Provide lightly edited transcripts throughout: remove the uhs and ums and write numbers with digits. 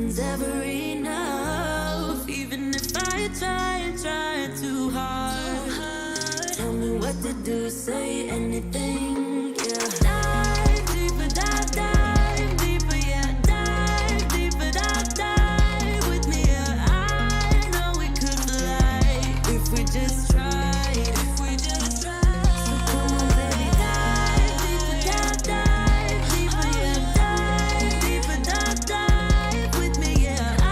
nothing's ever enough. Even if I try too hard. Tell me what to do, say anything, yeah. Dive deeper, dive deeper, yeah. Dive deeper, dive with me, yeah. I know we could fly if we just tried, if we just tried. So come on, baby, dive deeper, dive deeper, yeah. Dive deeper, dive with me, yeah. I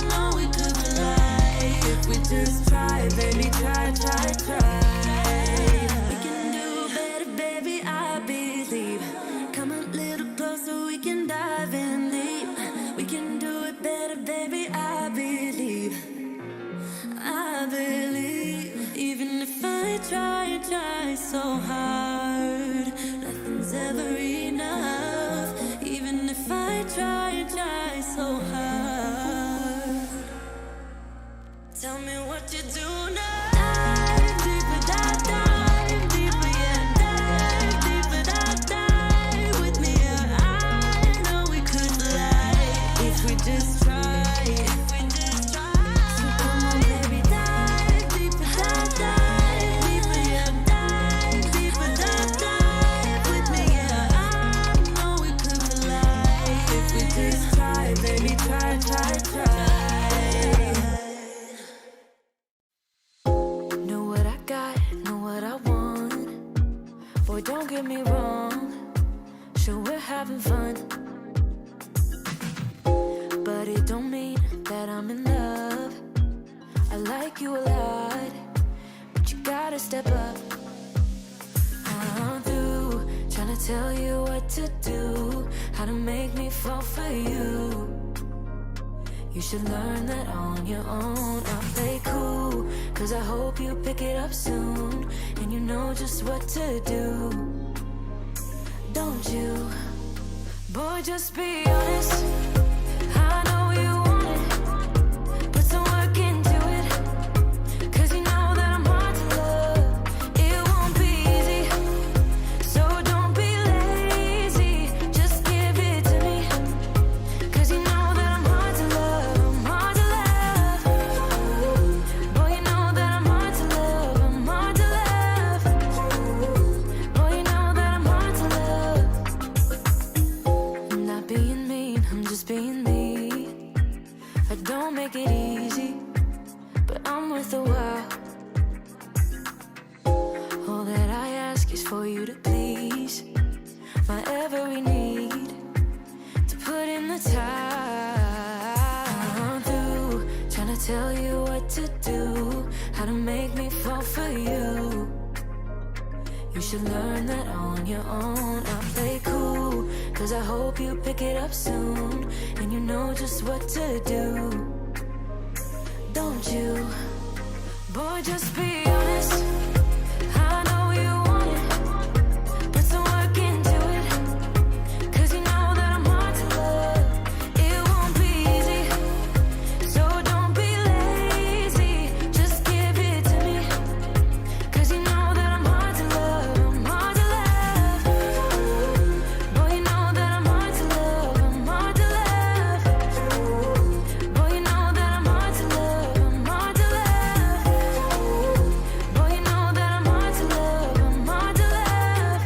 know we could fly if we just try, baby, try. We can do better, baby, I believe. Come a little closer, we can dive in deep. We can do it better, baby, I believe. I believe. Even if I try so hard, nothing's ever enough. Even if I try so hard. Tell me what you do now. Dive deeper, dive deeper, yeah. Dive deeper, dive with me, yeah. I know we could fly if we just try, if we just try. So come on, baby, dive deeper, dive deeper, yeah. Dive deeper, dive with me, yeah. I know we could fly if we just try, baby, try. Know what I got, know what I want. Boy, don't get me wrong, sure we're having fun, but it don't mean that I'm in love. I like you a lot, but you gotta step up. I'm through trying to tell you what to do, how to make me fall for you. You should learn that on your own. I'll play cool, cause I hope you pick it up soon, and you know just what to do. Don't you? Boy, just be honest. I know you want it. Put some work into it, cause you know that I'm hard to love. It won't be easy, so don't be lazy. Just give it to me, cause you know that I'm hard to love. I'm hard to love. Boy, you know that I'm hard to love. I'm hard to love. Boy, you know that I'm hard to love. I'm not being mean, I'm just being me. I don't make it easy, but I'm worth a while. All that I ask is for you to please my every need, to put in the time. I'm through trying to tell you what to do, how to make me fall for you. You should learn that on your own. I'll play cool, cause I hope you pick it up soon, and you know just what to do. Don't you? Boy, just be honest. I know you want it. Put some work into it, cause you know that I'm hard to love. It won't be easy, so don't be lazy. Just give it to me, cause you know that I'm hard to love. I'm hard to love. Boy, you know that I'm hard to love. I'm hard to love. Boy, you know that I'm hard to love. I'm hard to love. Boy, you know that I'm hard to love. I'm hard to love.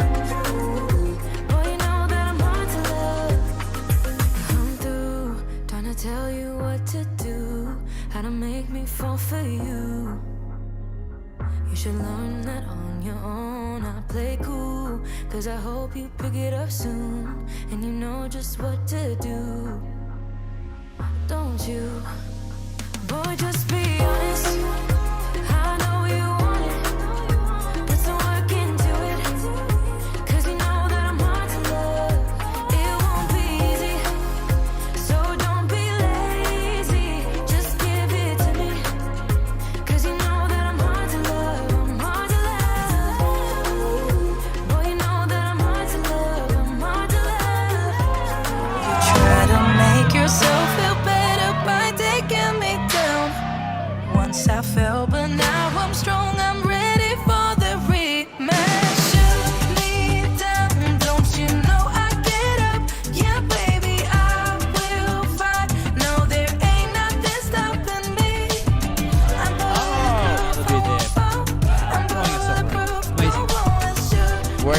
Boy, you know that I'm hard to love. I'm through trying to tell you what to do, how to make me fall for you. You should learn that on your own. I'll play cool, cause I hope you pick it up soon, and you know just what to do. Don't you? Boy, just be honest. I know you want it. Put some work into it, cause you know that I'm hard to love. It won't be easy, so don't be lazy. Just give it to me, cause you know that I'm hard to love. I'm hard to love. Boy, you know that I'm hard to love. I'm hard to love. Try to make yourself feel better by taking me down.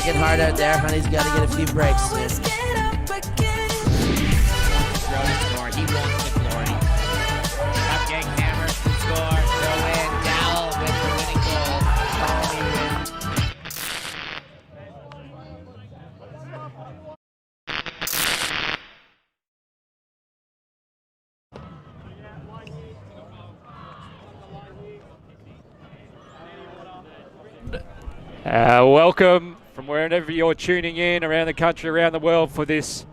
working hard out there, and he's got to get a few breaks soon. He wants the glory. Cupcake hammer, score, throw in, Dowell with the winning goal. Welcome from wherever you're tuning in around the country, around the world for this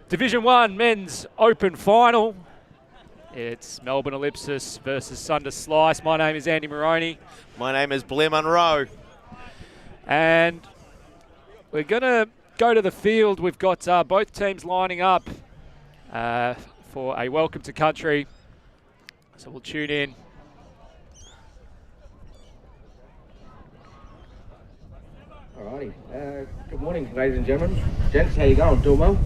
Division 1 Men's Open Final. It's Melbourne Ellipsis versus Sunder Slice. My name is Andy Moroney. My name is Blair Munro. And we're going to go to the field. We've got both teams lining up for a welcome to country. So we'll tune in. Alrighty. Good morning, ladies and gentlemen. Gents, how you going? Doing well?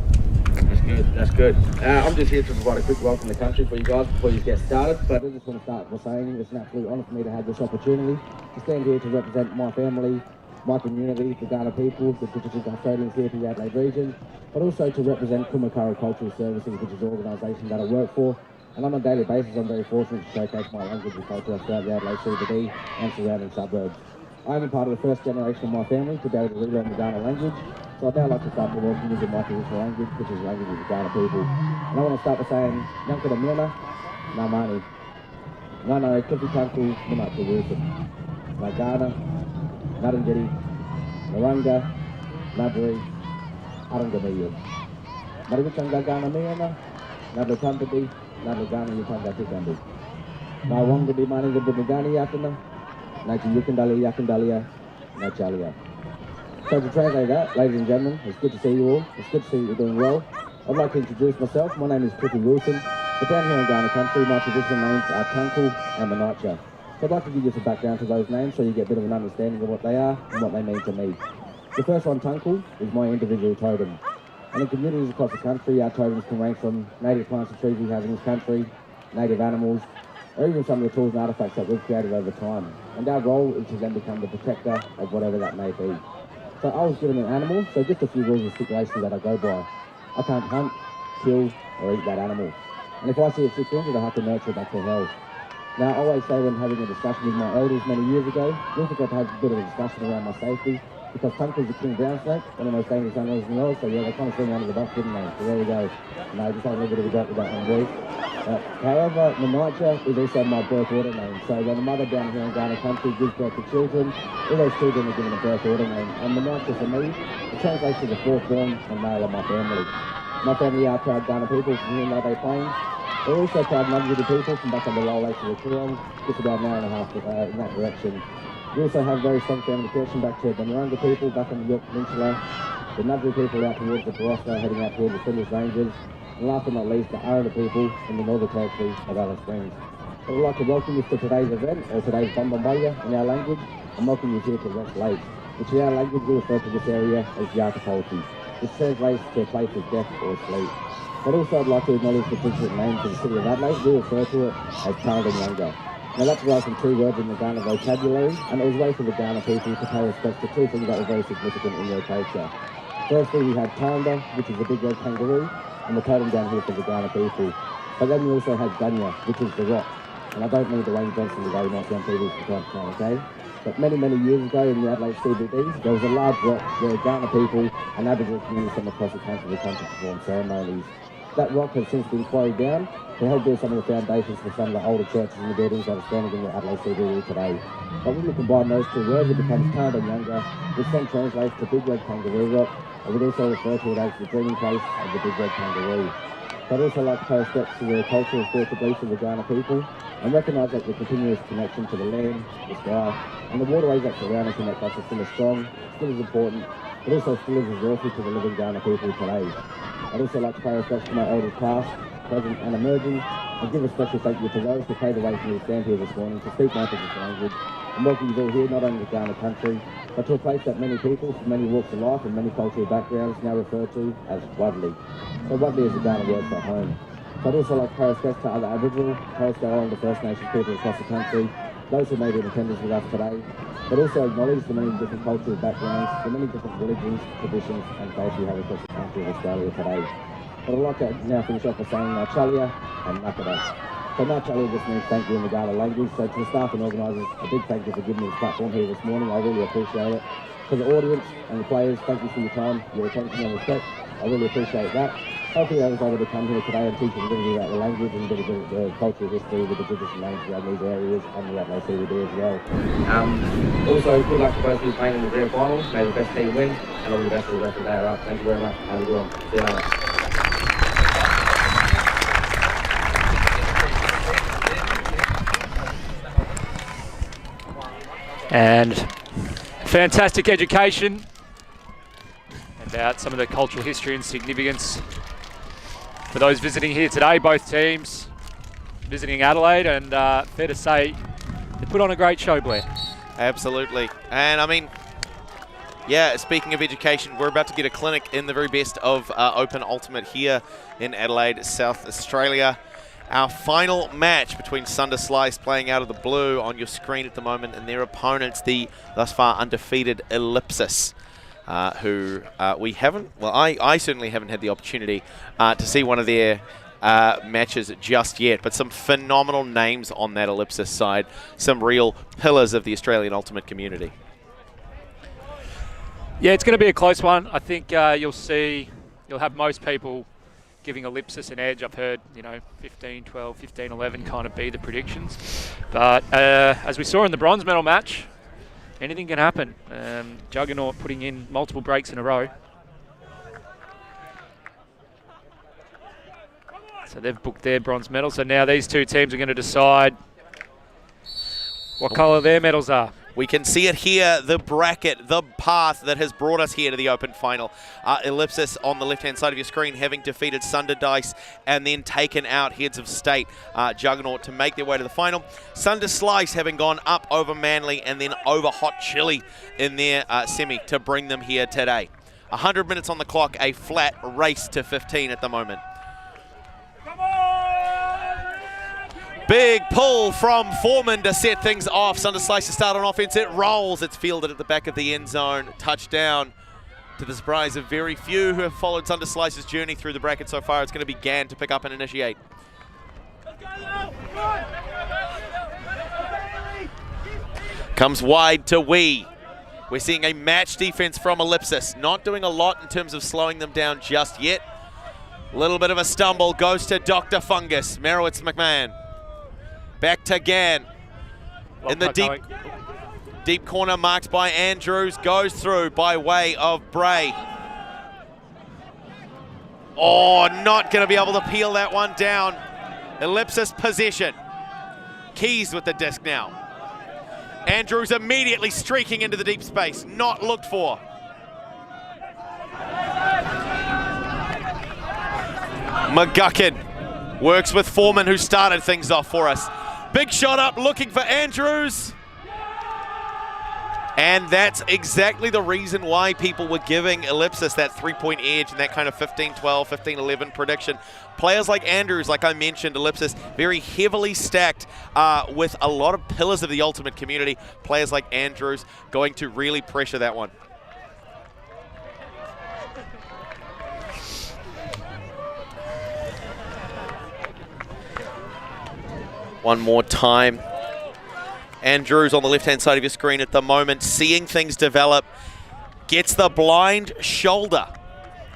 That's good. That's good. I'm just here to provide a quick welcome to country for you guys before you get started. But I just want to start by saying it's an absolute honour for me to have this opportunity to stand here to represent my family, my community, the Ghana people, the British Australians here for the Adelaide region, but also to represent Kumakara Cultural Services, which is an organisation that I work for. And on a daily basis, I'm very fortunate to showcase my language and culture throughout the Adelaide CBD and surrounding suburbs. I am a part of the first generation of my family to be able to relearn the Ghana language, so I'd now like to start by welcoming you to my traditional language, which is the language of the Ghana people. And I want to start by saying, Yankada Muna, Namani, Nana Kupi Kanku, Munaka Wilson, Nagana, Narangiri, Naranga, Nadri, Arangamayu. Maribuchanga Ghana Miana, Nadakampadi, Nadagana Yukanga Tikandi. My Wangadi Mani the Bunagani Yakana. Nachi Yakandalia, Nachalia. So to translate that, ladies and gentlemen, it's good to see you all. It's good to see you're doing well. I'd like to introduce myself. My name is Cliffy Wilson. But down here in Ghana country, my traditional names are Tunkel and Manacha. So I'd like to give you some background to those names so you get a bit of an understanding of what they are and what they mean to me. The first one, Tunkel, is my individual totem. And in communities across the country, our totems can range from native plants and trees we have in this country, native animals, or even some of the tools and artefacts that we've created over time. And our role is to then become the protector of whatever that may be. So I was given an animal, so just a few rules and stipulations that I go by. I can't hunt, kill, or eat that animal. And if I see it sick injured, I have to nurture it back to health. Now, I always say when having a discussion with my elders many years ago, we also got to have a bit of a discussion around my safety, because Tunkel's the king brown snake, one of the most dangerous animals in the world, so yeah, they kind of swing under the bus, didn't they? So there we go. No, just having a little bit of a joke with that one, boys. However, Manacha is also my birth order name. So when a mother down here in Ghana country gives birth to children, all those children are given a birth order name. And Manacha for me, it translates to the fourth born and male of my family. My family are proud Ghana people from here in Adelaide Plains. We're also proud Ngambri people from back on the lower lakes of the Coorong, just about an hour and a half in that direction. We also have very strong family connection back to the Naranga people back on the York Peninsula, the Ngambri people out towards the Barossa, heading out towards the Flinders Ranges, and last but not least, the Aranda people in the Northern Territory of Alice Springs. I would like to welcome you to today's event, or today's Bambambaya in our language, and welcome you here to West Lake, which in our language we refer to this area as Yakapolti, which translates to a place of death or sleep. But also I'd like to acknowledge the principal name for the city of Adelaide. We refer to it as Tarrandonga. Now that's derived from two words in the Ghana vocabulary, and it was a way for the Ghana people to pay respect to two things that were very significant in their culture. Firstly, we have Tarranda, which is the big red kangaroo, and the totem down here for the Ghana people. But then we also have Garnier, which is the rock. And I don't mean Dwayne Johnson the guy you might see on TV from time to time, okay? But many, many years ago in the Adelaide CBD, there was a large rock where Ghana people and Aboriginal communities from across the country would come to perform ceremonies. That rock has since been quarried down to help build some of the foundations for some of the older churches and the buildings that are standing in the Adelaide CBD today. But when we combine those two words, it becomes Tarrandonga, which then translates to Big Red Kangaroo Rock, and we'd also refer to it as the dreaming place of the Big Red Kangaroo. I'd also like to pay respect to the cultural and spiritual beliefs of the Ghana people and recognise that the continuous connection to the land, the sky and the waterways that surround and connect us are still as strong, still as important, but also still as resourceful to the living Ghana people today. I'd also like to pay respect to my elders past, present and emerging, and give a special thank you to those who paid the way for me to stand here this morning to speak my traditional language and welcome you all here not only to Ghana country, but to a place that many people from many walks of life and many cultural backgrounds now refer to as Wadley. So Wadley is the Ghana word for home. So I'd also like to pay respect to other Aboriginal, Torres Strait Islander First Nations people across the country, those who may be in attendance with us today, but also acknowledge the many different cultural backgrounds, the many different religions, traditions and faiths we have across the country of Australia today. But I'd like to now finish off by saying Chalia and Nakada. So Chalia just means thank you in the Gala language. So to the staff and organisers, a big thank you for giving me this platform here this morning. I really appreciate it. To the audience and the players, thank you for your time, your attention and respect. I really appreciate that. Hopefully I was able to come here today and teach you a little bit about the language and a bit of the cultural history with the traditional names around these areas and the AUCDI as well. Also, good luck to both of you playing in the grand final. May the best team win and all the best for the rest of the day. Alright, thank you very much. Have a good one. See you later. And fantastic education about some of the cultural history and significance for those visiting here today, both teams visiting Adelaide, and fair to say they put on a great show, Blair. Absolutely. And I mean, yeah, speaking of education, we're about to get a clinic in the very best of Open Ultimate here in Adelaide, South Australia. Our final match between Sunder Slice, playing out of the blue on your screen at the moment, and their opponents, the thus far undefeated Ellipsis, who we haven't, well, I certainly haven't had the opportunity to see one of their matches just yet, but some phenomenal names on that Ellipsis side, some real pillars of the Australian Ultimate community. Yeah, it's going to be a close one. I think you'll have most people giving Ellipsis an edge. I've heard, 15-12, 15-11 kind of be the predictions. But as we saw in the bronze medal match, anything can happen. Juggernaut putting in multiple breaks in a row. So they've booked their bronze medal. So now these two teams are going to decide what colour their medals are. We can see it here, the bracket, the path that has brought us here to the Open Final. Ellipsis on the left-hand side of your screen, having defeated Sunder Dice and then taken out Heads of State Juggernaut to make their way to the final. Sunder Slice having gone up over Manly and then over Hot Chili in their semi to bring them here today. 100 minutes on the clock, a flat race to 15 at the moment. Big pull from Foreman to set things off. Sunder Slice to start on offense. It rolls. It's fielded at the back of the end zone. Touchdown, to the surprise of very few who have followed Sunder Slice's journey through the bracket so far. It's going to be Gann to pick up and initiate. Comes wide to Wee. We're seeing a match defense from Ellipsis. Not doing a lot in terms of slowing them down just yet. A little bit of a stumble. Goes to Dr. Fungus. Merowitz McMahon. Back to Gann. In the deep corner, marked by Andrews. Goes through by way of Bray. Oh, not going to be able to peel that one down. Ellipsis possession. Keys with the disc now. Andrews immediately streaking into the deep space. Not looked for. McGuckin works with Foreman, who started things off for us. Big shot up, looking for Andrews. And that's exactly the reason why people were giving Ellipsis that three-point edge and that kind of 15-12, 15-11 prediction. Players like Andrews, like I mentioned, Ellipsis, very heavily stacked with a lot of pillars of the Ultimate community. Players like Andrews going to really pressure that one. One more time. Andrews on the left-hand side of your screen at the moment, seeing things develop. Gets the blind shoulder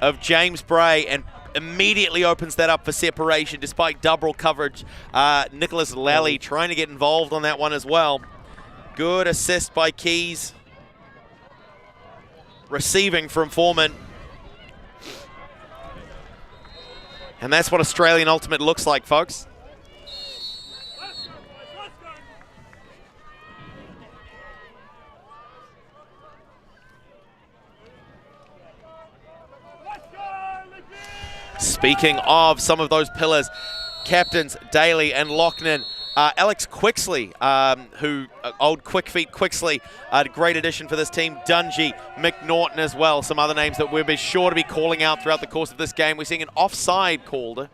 of James Bray and immediately opens that up for separation despite double coverage. Nicholas Lally trying to get involved on that one as well. Good assist by Keys. Receiving from Foreman. And that's what Australian Ultimate looks like, folks. Speaking of some of those pillars, captains Daly and Lochnan, Alex Quixley, old Quick Feet Quixley, a great addition for this team. Dungy, McNaughton as well, some other names that we'll be sure to be calling out throughout the course of this game. We're seeing an offside called.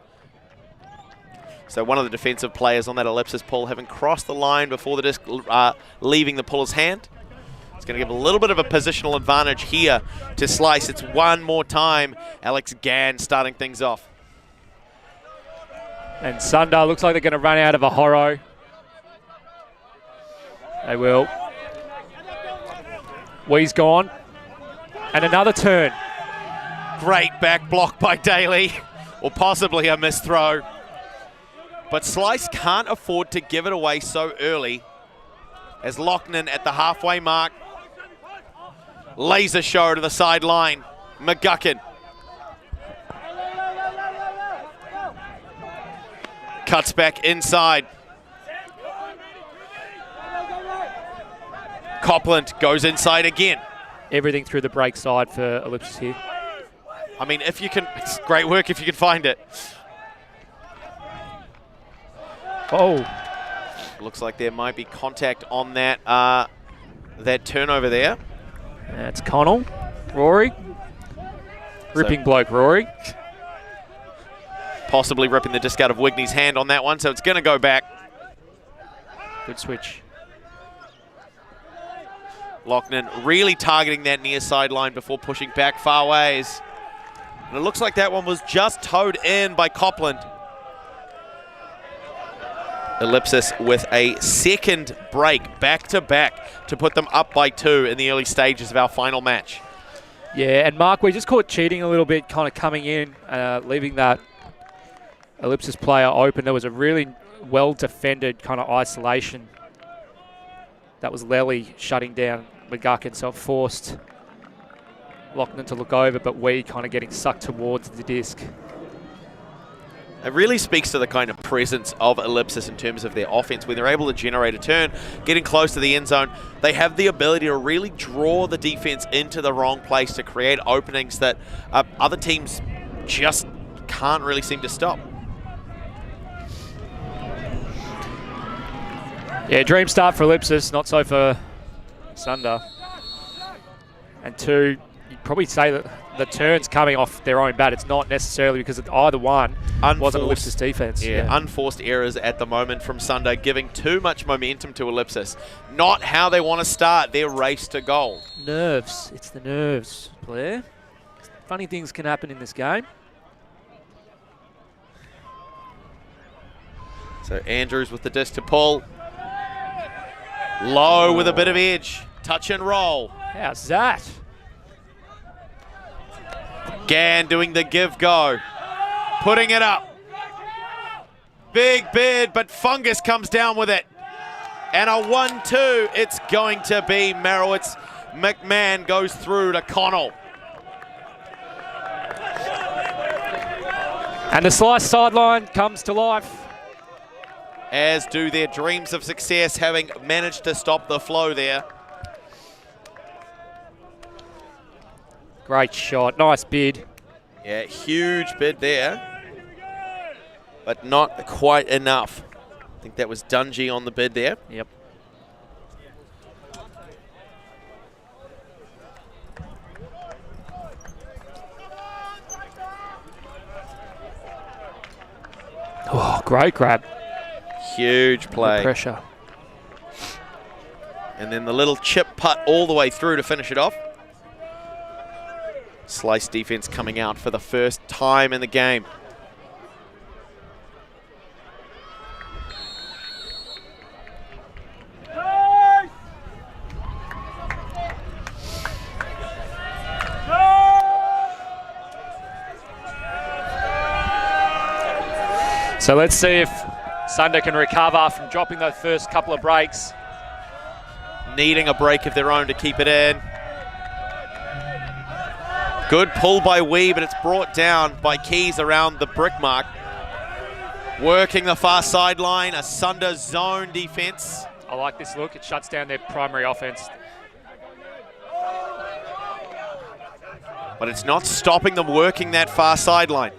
So one of the defensive players on that Ellipsis pull having crossed the line before the disc leaving the puller's hand. It's going to give a little bit of a positional advantage here to Slice. It's one more time. Alex Gann starting things off. And Sunder looks like they're going to run out of a horo. They will. Wee's gone. And another turn. Great back block by Daly, or possibly a missed throw. But Slice can't afford to give it away so early, as Lochnan at the halfway mark. Laser show to the sideline. McGuckin. Cuts back inside. Copland goes inside again. Everything through the break side for Ellipsis here. I mean, if you can, it's great work if you can find it. Oh. Looks like there might be contact on that that turnover there. That's Connell. Rory. Ripping bloke, Rory. Possibly ripping the disc out of Wigney's hand on that one, so it's going to go back. Good switch. Lochnan really targeting that near sideline before pushing back far ways. And it looks like that one was just towed in by Copland. Ellipsis with a second break back-to-back to put them up by 2 in the early stages of our final match. Yeah, and Mark, we just caught cheating a little bit, kind of coming in, leaving that Ellipsis player open. There was a really well-defended kind of isolation. That was Lely shutting down McGuckin, so it forced Lochnan to look over, but we kind of getting sucked towards the disc. It really speaks to the kind of presence of Ellipsis in terms of their offense. When they're able to generate a turn, getting close to the end zone, they have the ability to really draw the defense into the wrong place to create openings that other teams just can't really seem to stop. Yeah, dream start for Ellipsis, not so for Sunder. And 2, you'd probably say that the turn's coming off their own bat. It's not necessarily because either one wasn't Ellipsis defense. Yeah, unforced errors at the moment from Sunder, giving too much momentum to Ellipsis. Not how they want to start their race to goal. Nerves. It's the nerves, Blair. Funny things can happen in this game. So Andrews with the disc to pull. Low with a bit of edge. Touch and roll. How's that? Gann doing the give-go. Putting it up. Big bid, but Fungus comes down with it. And a 1-2. It's going to be Merowitz. McMahon goes through to Connell. And the Slice sideline comes to life. As do their dreams of success, having managed to stop the flow there. Great shot. Nice bid. Yeah, huge bid there. But not quite enough. I think that was Dungy on the bid there. Yep. Oh, great grab. Huge play. Good pressure. And then the little chip putt all the way through to finish it off. Slice defense coming out for the first time in the game. So let's see if Sunder can recover from dropping those first couple of breaks. Needing a break of their own to keep it in. Good pull by Wee, but it's brought down by Keys around the brick mark. Working the far sideline, a Sunder zone defense. I like this look. It shuts down their primary offense. But it's not stopping them working that far sideline.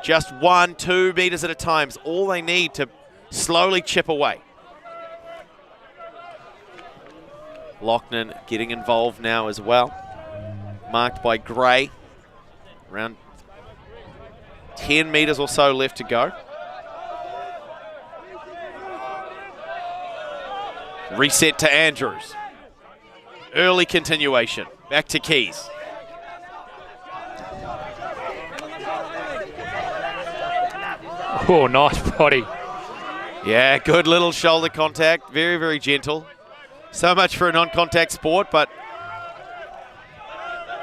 Just 1-2 meters at a time is all they need to slowly chip away. Lochnan getting involved now as well. Marked by Gray. Around 10 meters or so left to go. Reset to Andrews. Early continuation. Back to Keys. Oh, nice body. Yeah, good little shoulder contact. Very, very gentle. So much for a non-contact sport, but...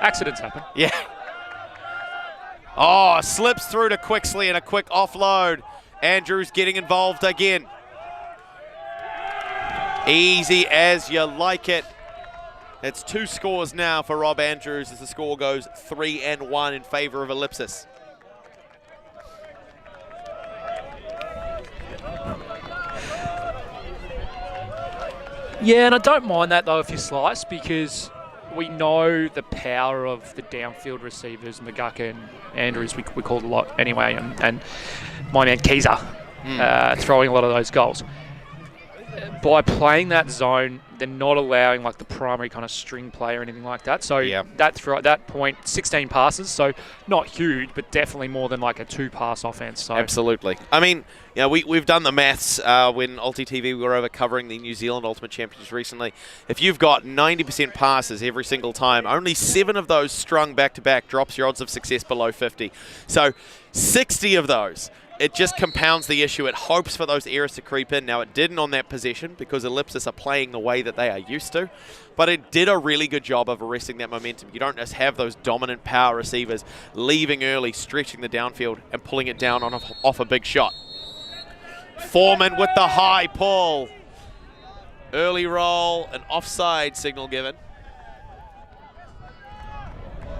Accidents happen. Yeah. Oh, slips through to Quixley and a quick offload. Andrews getting involved again. Easy as you like it. It's 2 scores now for Rob Andrews as the score goes 3-1 in favour of Ellipsis. Yeah, and I don't mind that though if you slice, because we know the power of the downfield receivers, McGuck and Andrews, we call it a lot anyway, and my man Keezer throwing a lot of those goals. By playing that zone, they're not allowing like the primary kind of string play or anything like that. So at that point, 16 passes, so not huge, but definitely more than like a 2-pass offense. So absolutely. I mean, you know, we've done the maths when ULTI.TV we were over covering the New Zealand Ultimate Championships recently. If you've got 90% passes every single time, only 7 of those strung back-to-back drops your odds of success below 50. So 60 of those. It just compounds the issue. It hopes for those errors to creep in. Now, it didn't on that possession because Ellipsis are playing the way that they are used to, but it did a really good job of arresting that momentum. You don't just have those dominant power receivers leaving early, stretching the downfield, and pulling it down off a big shot. Foreman with the high pull. Early roll, an offside signal given.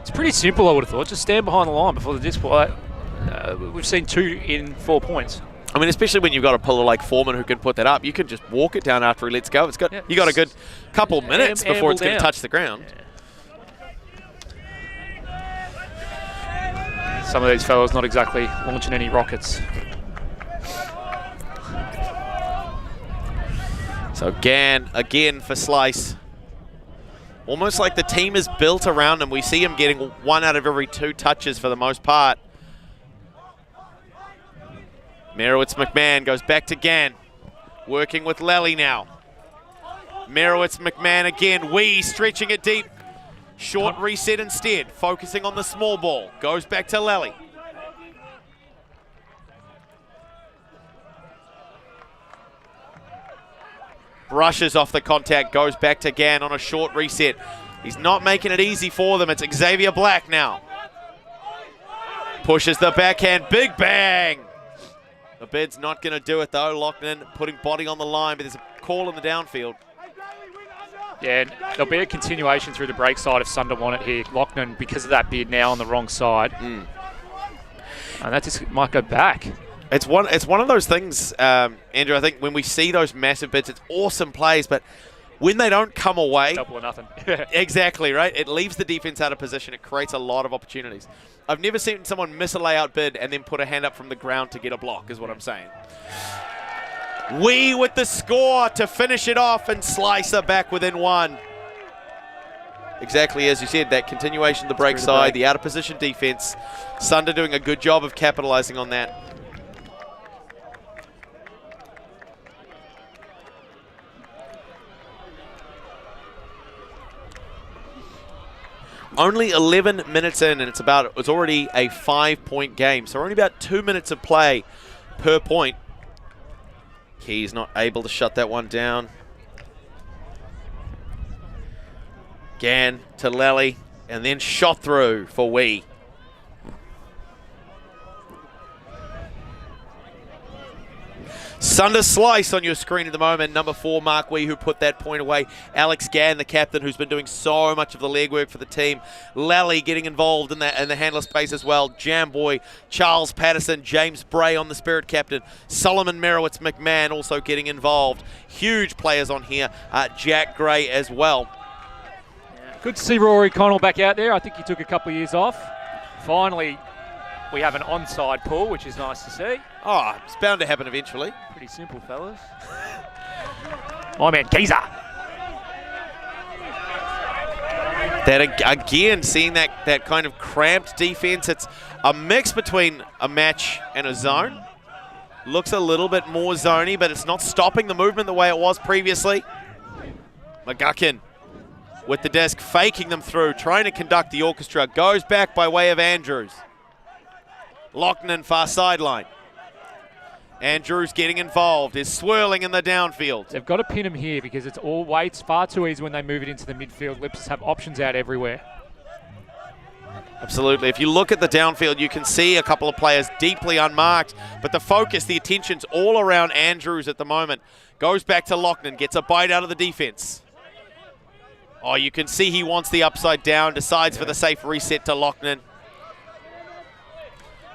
it's pretty simple, I would have thought. Just stand behind the line before the display. We've seen 2 in 4 points. I mean, especially when you've got a puller like Foreman who can put that up, you can just walk it down after he lets go. You got a good couple minutes before it's going to touch the ground. Yeah. Some of these fellas not exactly launching any rockets. So Gann again for Slice. Almost like the team is built around him. We see him getting 1 out of every 2 touches for the most part. Merowitz-McMahon goes back to Gann. Working with Lally now. Merowitz-McMahon again. Wee stretching it deep. Short reset instead. Focusing on the small ball. Goes back to Lally. Brushes off the contact. Goes back to Gann on a short reset. He's not making it easy for them. It's Xavier Black now. Pushes the backhand. Big bang. The bed's not going to do it though. Lochnan putting body on the line, but there's a call in the downfield. Yeah, there'll be a continuation through the break side if Sunder want it here. Lochnan, because of that bid, now on the wrong side. And that just might go back. It's one of those things, Andrew, I think when we see those massive bids, it's awesome plays, but when they don't come away... Double or nothing. Exactly, right? It leaves the defense out of position. It creates a lot of opportunities. I've never seen someone miss a layout bid and then put a hand up from the ground to get a block, is what I'm saying. Wee with the score to finish it off, and Slicer back within 1. Exactly as you said, that continuation of the break side, the out of position defense. Sunder doing a good job of capitalizing on that. Only 11 minutes in, and it's already a 5-point game. So only about 2 minutes of play per point. Key's not able to shut that one down. Gann to Lally, and then shot through for Wee. Sunder Slice on your screen at the moment. Number 4, Mark Wee, who put that point away. Alex Gann, the captain, who's been doing so much of the legwork for the team. Lally getting involved in the handler space as well. Jamboy, Charles Patterson, James Bray on the Spirit captain. Solomon Merowitz-McMahon also getting involved. Huge players on here. Jack Gray as well. Good to see Rory Connell back out there. I think he took a couple of years off. Finally, we have an onside pull, which is nice to see. Oh, it's bound to happen eventually. Pretty simple, fellas. My man, Geezer. That again, seeing that kind of cramped defense. It's a mix between a match and a zone. Looks a little bit more zoney, but it's not stopping the movement the way it was previously. McGuckin with the disc, faking them through, trying to conduct the orchestra. Goes back by way of Andrews. Loughnane far sideline. Andrews getting involved, is swirling in the downfield. They've got to pin him here because it's all weights, far too easy when they move it into the midfield. Ellipsis have options out everywhere. Absolutely. If you look at the downfield, you can see a couple of players deeply unmarked, but the focus, the attention's all around Andrews at the moment. Goes back to Loughnane, gets a bite out of the defense. Oh, you can see he wants the upside down, decides for the safe reset to Loughnane.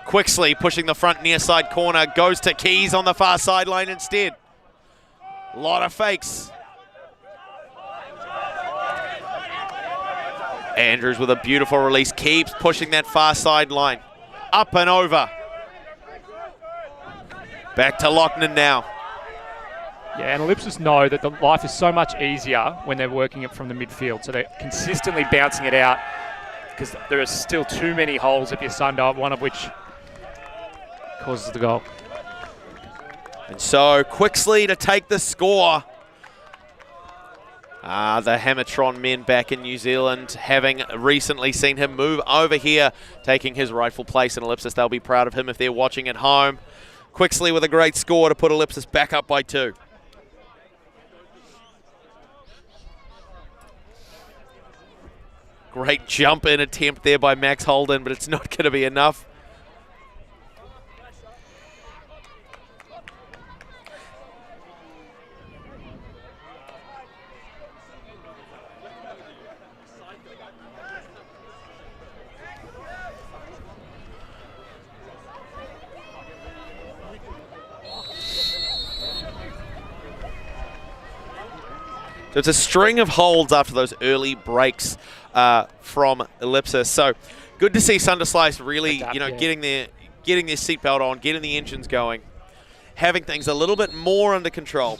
Quixley pushing the front near side corner, goes to Keys on the far sideline instead. A lot of fakes. Andrews with a beautiful release, keeps pushing that far sideline. Up and over. Back to Loughnane now. Yeah, and Ellipsis know that the life is so much easier when they're working it from the midfield. So they're consistently bouncing it out because there are still too many holes at your Sunder, one of which causes the goal. And so Quixley to take the score. The Hamatron men back in New Zealand, having recently seen him move over here, taking his rightful place in Ellipsis. They'll be proud of him if they're watching at home. Quixley with a great score to put Ellipsis back up by 2. Great jump in attempt there by Max Holden, but it's not going to be enough. So it's a string of holds after those early breaks from Ellipsis. So good to see Sunder Slice really, getting their seatbelt on, getting the engines going, having things a little bit more under control.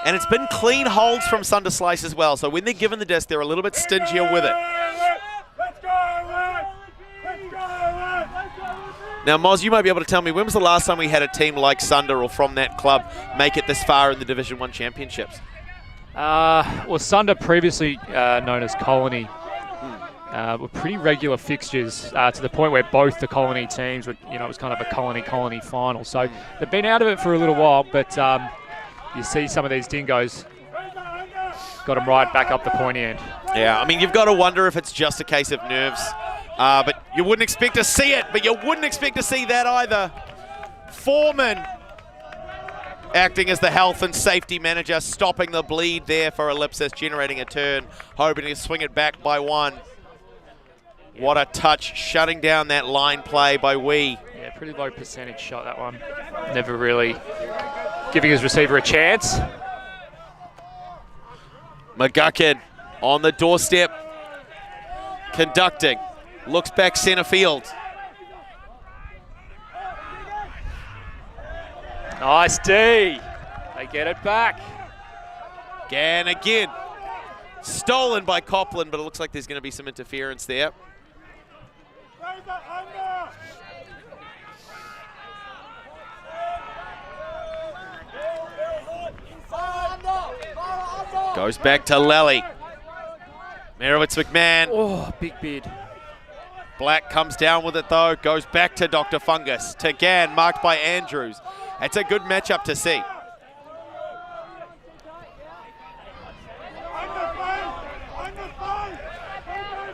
And it's been clean holds from Sunder Slice as well. So when they're given the disc, they're a little bit stingier with it. Now, Moz, you might be able to tell me, when was the last time we had a team like Sunder or from that club make it this far in the Division 1 championships? Well, Sunder, previously known as Colony, were pretty regular fixtures to the point where both the Colony teams were, it was kind of a Colony final. So they've been out of it for a little while, but you see some of these dingoes got them right back up the pointy end. Yeah, I mean, you've got to wonder if it's just a case of nerves, but you wouldn't expect to see it, but you wouldn't expect to see that either. Foreman acting as the health and safety manager, stopping the bleed there for Ellipsis, generating a turn, hoping to swing it back by 1. What a touch, shutting down that line play by Wee. Yeah, pretty low percentage shot, that one. Never really giving his receiver a chance. McGuckin on the doorstep, conducting, looks back center field. Nice D. They get it back. Gan again. Stolen by Copland, but it looks like there's going to be some interference there. Goes back to Lally. Merowitz McMahon. Oh, big bid. Black comes down with it though, goes back to Dr. Fungus. To Gan, marked by Andrews. It's a good matchup to see.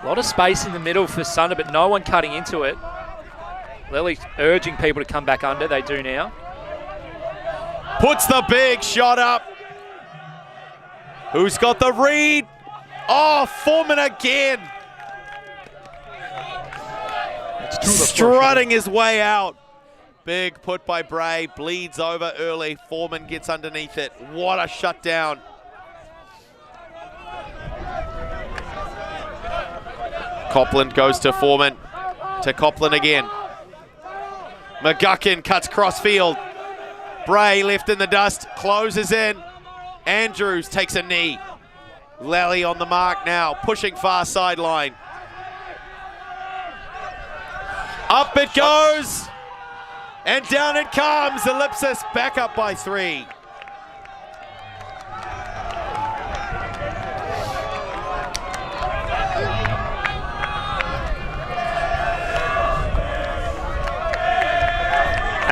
A lot of space in the middle for Sunder, but no one cutting into it. Lily's urging people to come back under. They do now. Puts the big shot up. Who's got the read? Oh, Foreman again. Strutting his way out. Big put by Bray, bleeds over early. Foreman gets underneath it. What a shutdown. Copland goes to Foreman. To Copland again. McGuckin cuts crossfield. Bray left in the dust, closes in. Andrews takes a knee. Lally on the mark now, pushing far sideline. Up it goes. And down it comes. Ellipsis back up by 3.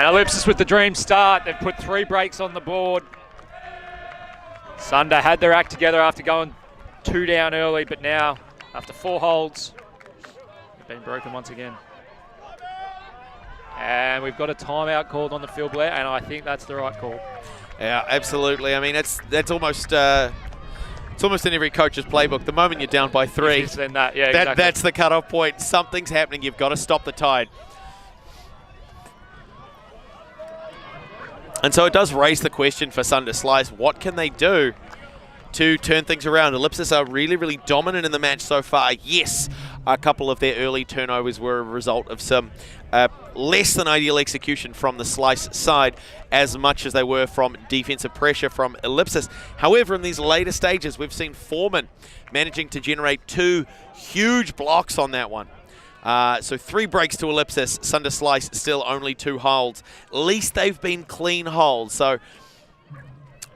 And Ellipsis with the dream start. They've put 3 breaks on the board. Sunder had their act together after going 2 down early, but now, after 4 holds, they've been broken once again. And we've got a timeout called on the field, Blair, and I think that's the right call. Yeah, absolutely. I mean, that's almost it's almost in every coach's playbook. The moment you're down by 3, Then that, yeah, exactly. That's the cutoff point. Something's happening. You've got to stop the tide. And so it does raise the question for Sunder Slice. What can they do to turn things around? Ellipsis are really, really dominant in the match so far. Yes, a couple of their early turnovers were a result of some less than ideal execution from the Slice side, as much as they were from defensive pressure from Ellipsis. However, in these later stages, we've seen Foreman managing to generate 2 huge blocks on that one. So 3 breaks to Ellipsis, Sunder Slice still only 2 holds. At least they've been clean holds. So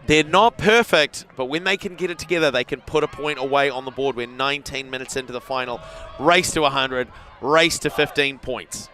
they're not perfect, but when they can get it together, they can put a point away on the board. We're 19 minutes into the final. Race to 100, race to 15 points.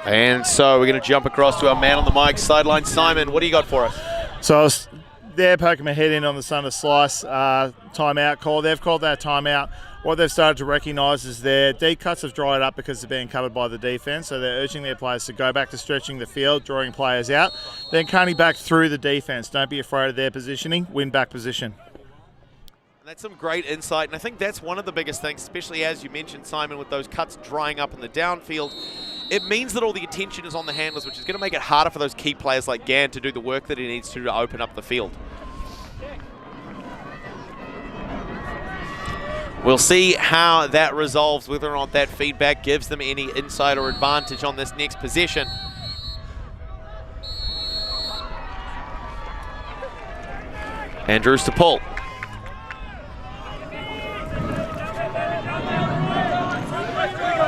And so we're going to jump across to our man on the mic, Sideline Simon. What do you got for us? So I was there poking my head in on the Sunder Slice timeout call. They've called that timeout. What they've started to recognise is their deep cuts have dried up because they're being covered by the defence. So they're urging their players to go back to stretching the field, drawing players out, then cutting back through the defence. Don't be afraid of their positioning. Win back position. That's some great insight, and I think that's one of the biggest things, especially as you mentioned, Simon, with those cuts drying up in the downfield. It means that all the attention is on the handlers, which is going to make it harder for those key players like Gan to do the work that he needs to open up the field. We'll see how that resolves, whether or not that feedback gives them any insight or advantage on this next possession. Andrews to pull.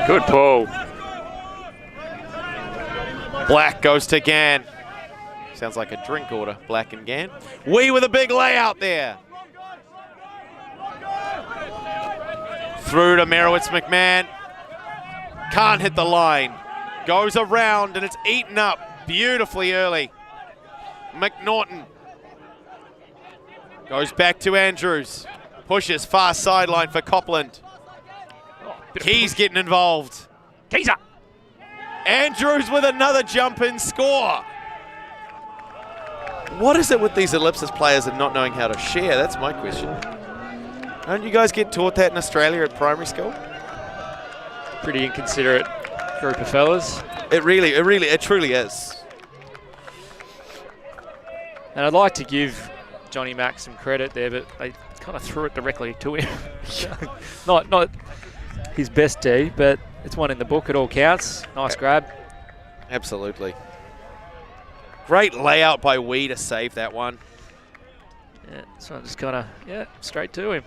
Good pull. Black goes to Gan. Sounds like a drink order, Black and Gan. Wee with a big layout there. Through to Merowitz McMahon. Can't hit the line. Goes around and it's eaten up beautifully early. McNaughton goes back to Andrews. Pushes far sideline for Copland. Keys getting involved. Keys up. Andrews with another jump in score. What is it with these Ellipsis players and not knowing how to share? That's my question. Don't you guys get taught that in Australia at primary school? Pretty inconsiderate group of fellas. It truly is. And I'd like to give Johnny Mack some credit there, but they kind of threw it directly to him. not his best D, but it's one in the book. It all counts. Nice grab. Absolutely. Great layout by Wee to save that one. Yeah, so I'm just kind of, straight to him.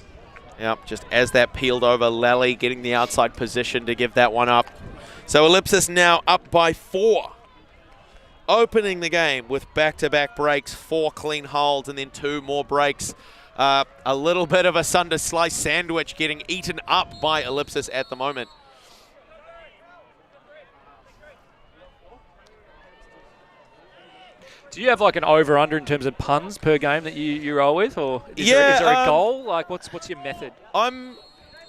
Yep, just as that peeled over, Lally getting the outside position to give that one up. So Ellipsis now up by 4. Opening the game with back-to-back breaks, 4 clean holds, and then 2 more breaks. A little bit of a Sunder Slice sandwich getting eaten up by Ellipsis at the moment. Do you have like an over/under in terms of puns per game that you roll with, or is there a goal? Like, what's your method? I'm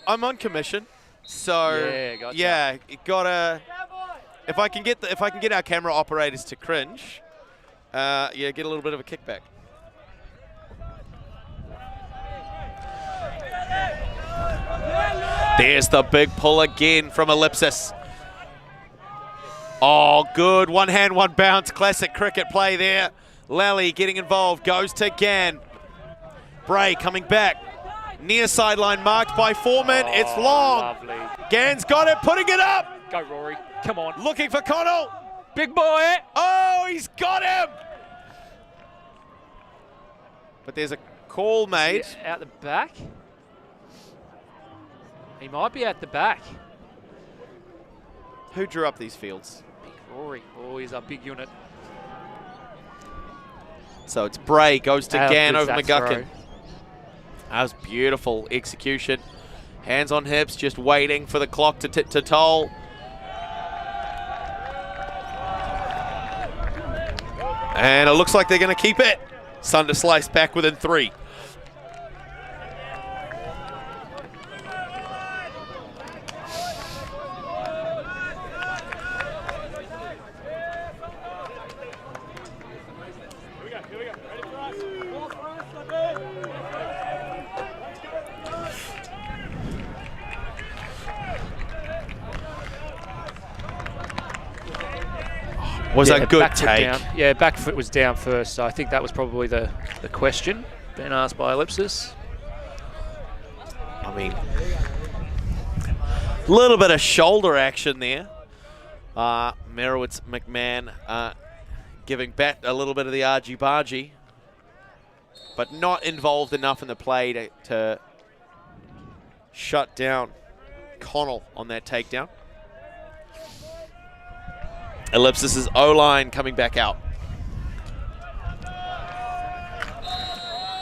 on commission, so gotcha. yeah, gotta. If I can get our camera operators to cringe, get a little bit of a kickback. There's the big pull again from Ellipsis. Oh, good. One hand, one bounce. Classic cricket play there. Lally getting involved. Goes to Gan. Bray coming back. Near sideline marked by Foreman. It's long. Lovely. Gan's got it. Putting it up. Go, Rory. Come on. Looking for Connell. Big boy. Oh, Oh, he's got him! But there's a call made. Out the back? He might be at the back. Who drew up these fields? Big Rory. Oh, he's a big unit. So it's Bray, goes to How Gan good's over that McGuckin. throw? That was beautiful execution. Hands on hips, just waiting for the clock to toll. And it looks like they're going to keep it. Sunder slice back within 3. Was a good back foot take. down. Yeah, back foot was down first, so I think that was probably the question being asked by Ellipsis. I mean, a little bit of shoulder action there. Merowitz McMahon giving back a little bit of the argy-bargy, but not involved enough in the play to shut down Connell on that takedown. Ellipsis' O-line coming back out.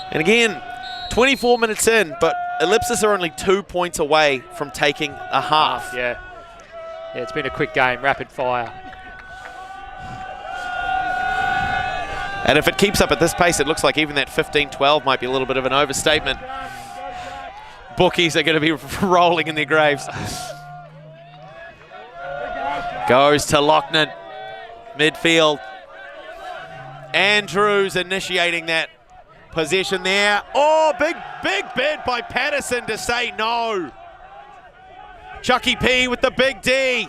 And again, 24 minutes in, but Ellipsis are only 2 points away from taking a half. Yeah, it's been a quick game, rapid fire. And if it keeps up at this pace, it looks like even that 15-12 might be a little bit of an overstatement. Bookies are going to be rolling in their graves. Goes to Lochnan, midfield. Andrews initiating that possession there. Oh, big bid by Patterson to say no. Chucky P with the big D.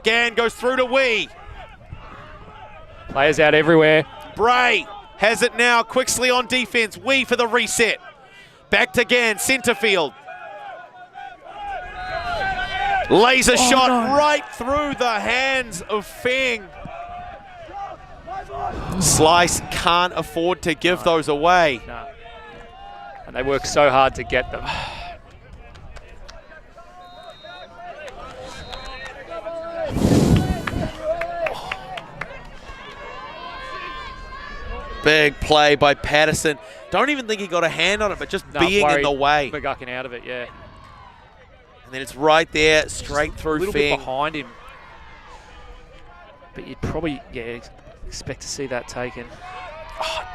Gan goes through to Wee. Players out everywhere. Bray has it now. Quixley on defense. Wee for the reset. Back to Gan, centre field. Laser shot right through the hands of Feng. Slice can't afford to give those away. No. And they work so hard to get them. Big play by Patterson. Don't even think he got a hand on it, but just being in the way. McGuckin out of it, yeah. And then it's right there, straight through A little Feng. bit behind him. But you'd probably, expect to see that taken.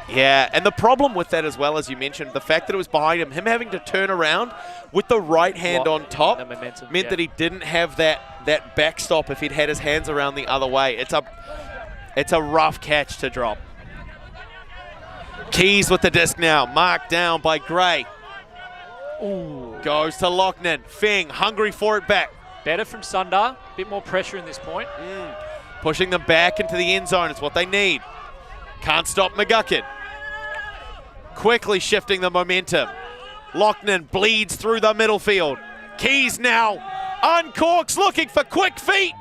Yeah, and the problem with that as well, as you mentioned, the fact that it was behind him having to turn around with the right hand on top the momentum, meant that he didn't have that backstop if he'd had his hands around the other way. It's a rough catch to drop. Keys with the disc now, marked down by Gray. Ooh. Goes to Lochnan. Feng hungry for it back. Better from Sunder. A bit more pressure in this point. Pushing them back into the end zone is what they need. Can't stop McGuckin. Quickly shifting the momentum. Lochnan bleeds through the middle field. Keys now uncorks, looking for quick feet.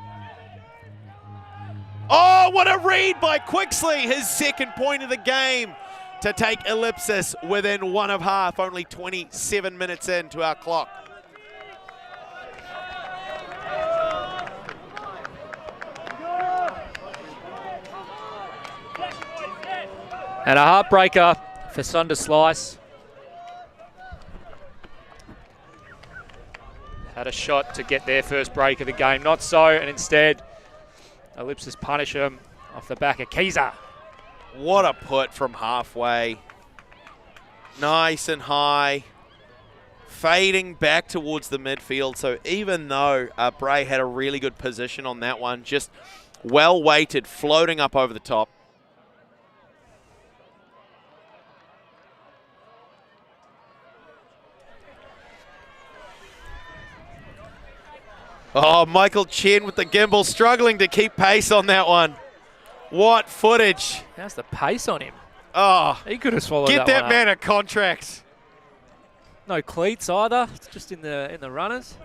Oh, what a read by Quixley. His second point of the game to take Ellipsis within one of half. Only 27 minutes into our clock. And a heartbreaker for Sunder Slice. Had a shot to get their first break of the game. Not so, and instead, Ellipsis punish him off the back of Keiser. What a put from halfway. Nice and high. Fading back towards the midfield. So even though Bray had a really good position on that one, just well weighted, floating up over the top. Oh, Michael Chen with the gimbal, struggling to keep pace on that one. What footage. How's the pace on him? Oh, He could have swallowed get that that man a contract. No cleats either. It's just in the runners.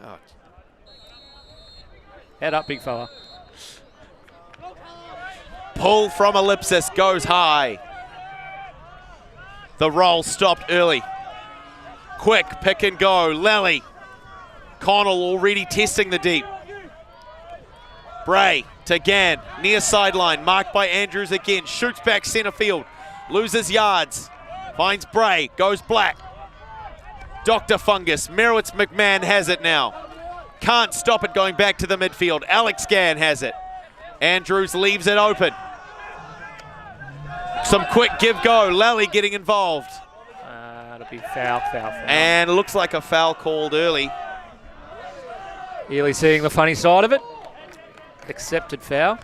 Oh. Head up, big fella. pull from Ellipsis goes high. The roll stopped early. Quick pick and go. Lally. Connell already testing the deep. Bray to Gann. Near sideline. Marked by Andrews again. Shoots back centre field. Loses yards. Finds Bray. Goes black. Dr. Fungus. Merowitz McMahon has it now. Can't stop it going back to the midfield. Alex Gann has it. Andrews leaves it open. Some quick give-go. Lally getting involved. It'll be foul. And it looks like a foul called early. Ely seeing the funny side of it. Accepted foul.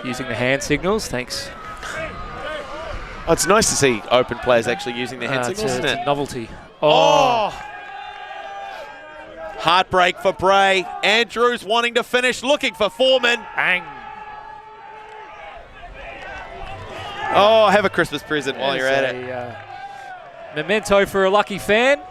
Using the hand signals, thanks. Oh, it's nice to see open players actually using their hand signals, isn't it's it? a novelty. Oh! Heartbreak for Bray. Andrews wanting to finish, looking for Foreman. Bang. Oh, have a Christmas present while you're at it. Memento for a lucky fan.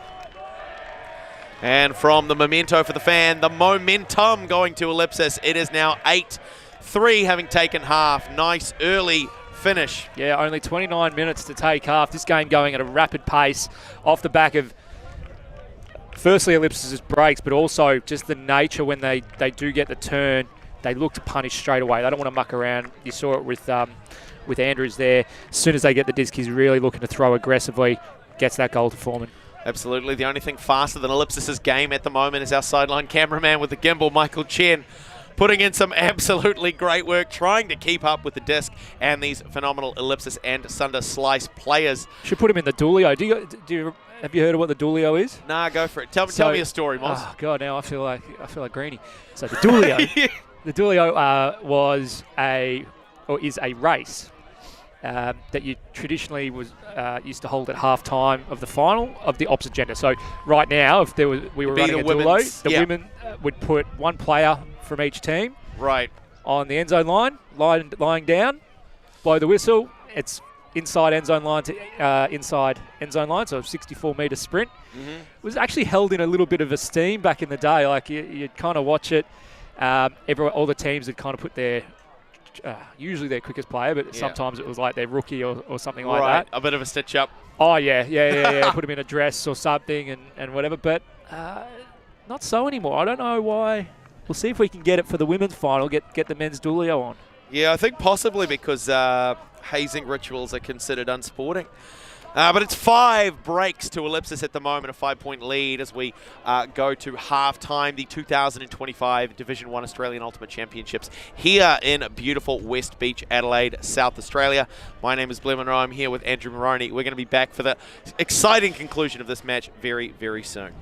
And from the memento for the fan, the momentum going to Ellipsis. It is now 8-3, having taken half. Nice early finish. Yeah, only 29 minutes to take half. This game going at a rapid pace off the back of, firstly, Ellipsis' breaks, but also just the nature when they do get the turn, they look to punish straight away. They don't want to muck around. You saw it with Andrews there. As soon as they get the disc, he's really looking to throw aggressively. Gets that goal to Foreman. Absolutely. The only thing faster than Ellipsis' game at the moment is our sideline cameraman with the gimbal, Michael Chen, putting in some absolutely great work, trying to keep up with the disc and these phenomenal Ellipsis and Sunder slice players. Should put him in the Doolio. Have you heard of what the Doolio is? Nah, go for it. Tell me a story, Moz. Oh God, now I feel like Greenie. So the Doolio, the Doolio is a race that you traditionally used to hold at half time of the final of the opposite gender. So right now, if we were running a Doolio, the women would put one player from each team on the end zone line, lying down, blow the whistle. It's inside end zone line to inside end zone line, so a 64-metre sprint. It was actually held in a little bit of esteem back in the day. Like you'd kind of watch it. All the teams would kind of put their usually their quickest player, but sometimes it was like their rookie or something like that. A bit of a stitch up. Oh yeah. Put him in a dress or something and whatever, but not so anymore. I don't know why. We'll see if we can get it for the women's final, get the men's Doolio on. Yeah, I think possibly because hazing rituals are considered unsporting. But it's 5 breaks to Ellipsis at the moment, a 5-point lead as we go to half-time, the 2025 Division 1 Australian Ultimate Championships here in beautiful West Beach, Adelaide, South Australia. My name is Blem and I'm here with Andrew Moroney. We're going to be back for the exciting conclusion of this match very, very soon.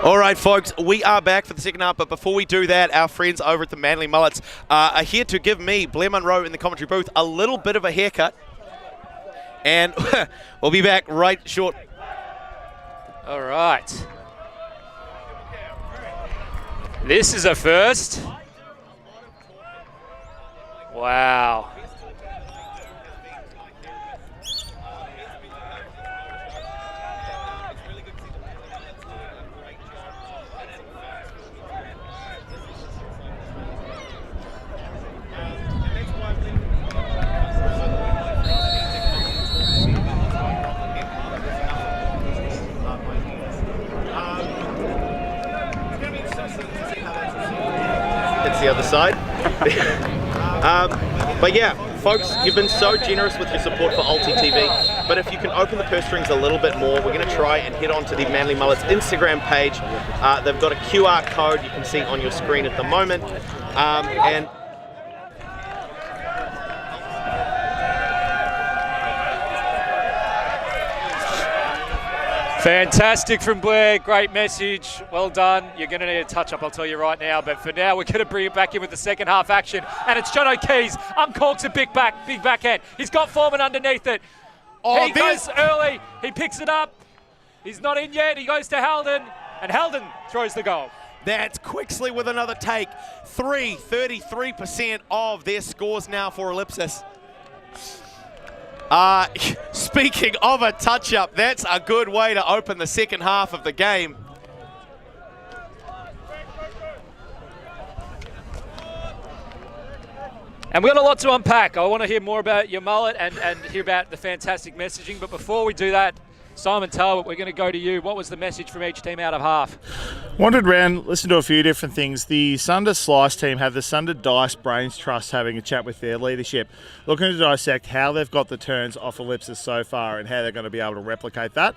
All right, folks, we are back for the second half, but before we do that, our friends over at the Manly Mullets are here to give me, Blair Munro in the commentary booth, a little bit of a haircut. And we'll be back right short. All right. This is a first. Wow. The other side. But yeah, folks, you've been so generous with your support for ULTI.TV, but if you can open the purse strings a little bit more, we're going to try and head on to the Manly Mullets Instagram page. They've got a QR code you can see on your screen at the moment, and Fantastic from Blair, great message, well done. You're going to need a touch-up, I'll tell you right now, but for now we're going to bring it back in with the second half action, and it's John O'Keefe, uncorks a big backhand. He's got Foreman underneath it. He goes early, he picks it up, he's not in yet, he goes to Halden, and Halden throws the goal. That's Quixley with another take. 33% of their scores now for Ellipsis. Speaking of a touch-up, that's a good way to open the second half of the game. And we've got a lot to unpack. I want to hear more about your mullet and hear about the fantastic messaging. But before we do that, Simon Talbot, we're going to go to you. What was the message from each team out of half? Wandered around, listened to a few different things. The Sunder Slice team had the Sunder Dice Brains Trust having a chat with their leadership, looking to dissect how they've got the turns off Ellipsis so far and how they're going to be able to replicate that.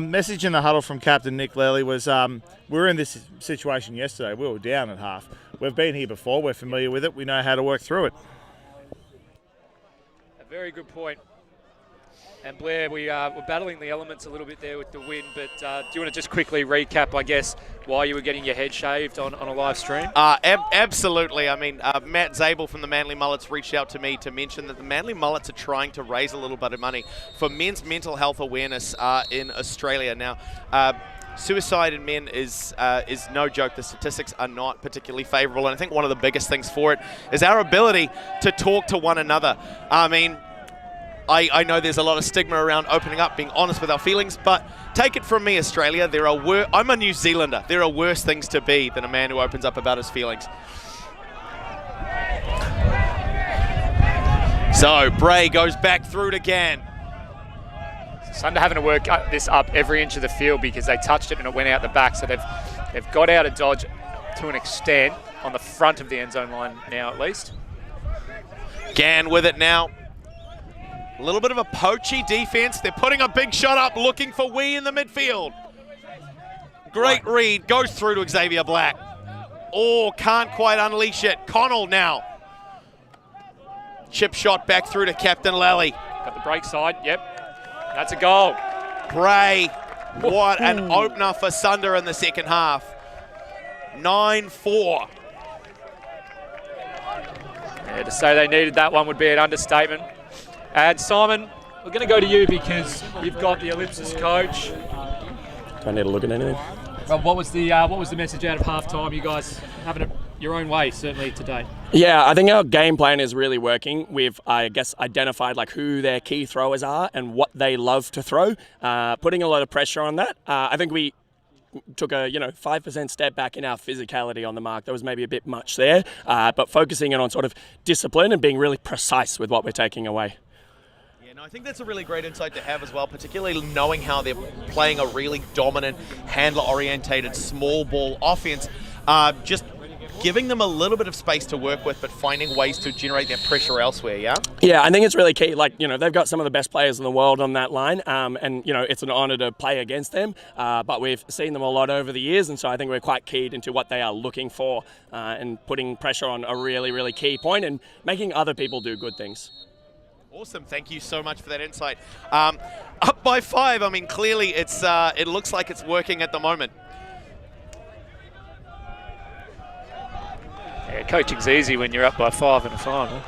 Message in the huddle from Captain Nick Lely was, we were in this situation yesterday. We were down at half. We've been here before. We're familiar with it. We know how to work through it. A very good point. And Blair, we're battling the elements a little bit there with the wind, but do you want to just quickly recap, I guess, why you were getting your head shaved on a live stream? Absolutely. I mean, Matt Zabel from the Manly Mullets reached out to me to mention that the Manly Mullets are trying to raise a little bit of money for men's mental health awareness in Australia. Now, suicide in men is no joke. The statistics are not particularly favourable, and I think one of the biggest things for it is our ability to talk to one another. I mean, I know there's a lot of stigma around opening up, being honest with our feelings, but take it from me, Australia, I'm a New Zealander. There are worse things to be than a man who opens up about his feelings. So, Bray goes back through it again. Sunder having to work this up every inch of the field because they touched it and it went out the back, so they've got out of dodge to an extent on the front of the end zone line now at least. Gann with it now. A little bit of a poachy defense. They're putting a big shot up, looking for Wee in the midfield. Great read, goes through to Xavier Black. Oh, can't quite unleash it. Connell now. Chip shot back through to Captain Lally. Got the break side, yep. That's a goal. Bray, what an opener for Sunder in the second half. 9-4. Yeah, to say they needed that one would be an understatement. And Simon, we're going to go to you because you've got the Ellipsis coach. Do I need to look at anything? Well, what was the message out of halftime? You guys having it your own way, certainly today. Yeah, I think our game plan is really working. We've, I guess, identified like who their key throwers are and what they love to throw, putting a lot of pressure on that. I think we took a 5% step back in our physicality on the mark. There was maybe a bit much there, but focusing in on sort of discipline and being really precise with what we're taking away. I think that's a really great insight to have as well, particularly knowing how they're playing a really dominant, handler-orientated, small ball offense. Just giving them a little bit of space to work with, but finding ways to generate that pressure elsewhere, yeah? Yeah, I think it's really key. Like, they've got some of the best players in the world on that line, and, it's an honour to play against them, but we've seen them a lot over the years, and so I think we're quite keyed into what they are looking for and putting pressure on a really, really key point and making other people do good things. Awesome, thank you so much for that insight. Up by 5, I mean, clearly it looks like it's working at the moment. Yeah, coaching's easy when you're up by 5 in a final.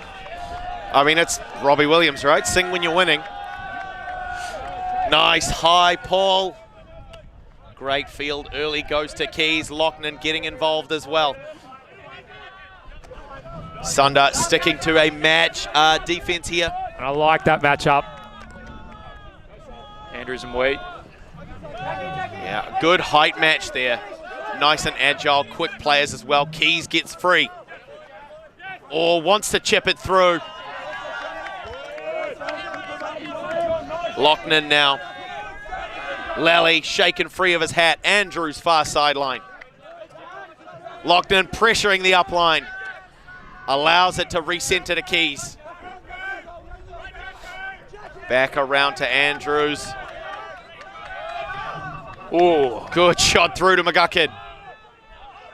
I mean, it's Robbie Williams, right? Sing when you're winning. Nice high Paul. Great field early goes to Keys. Lochnan getting involved as well. Sunder sticking to a match defense here. And I like that matchup. Andrews and Wheat. Yeah, good height match there. Nice and agile, quick players as well. Keys gets free. Or wants to chip it through. Lochnan now. Lally shaken free of his hat. Andrews far sideline. Lochnan pressuring the up line. Allows it to recenter to Keys. Back around to Andrews. Oh, good shot through to McGuckin.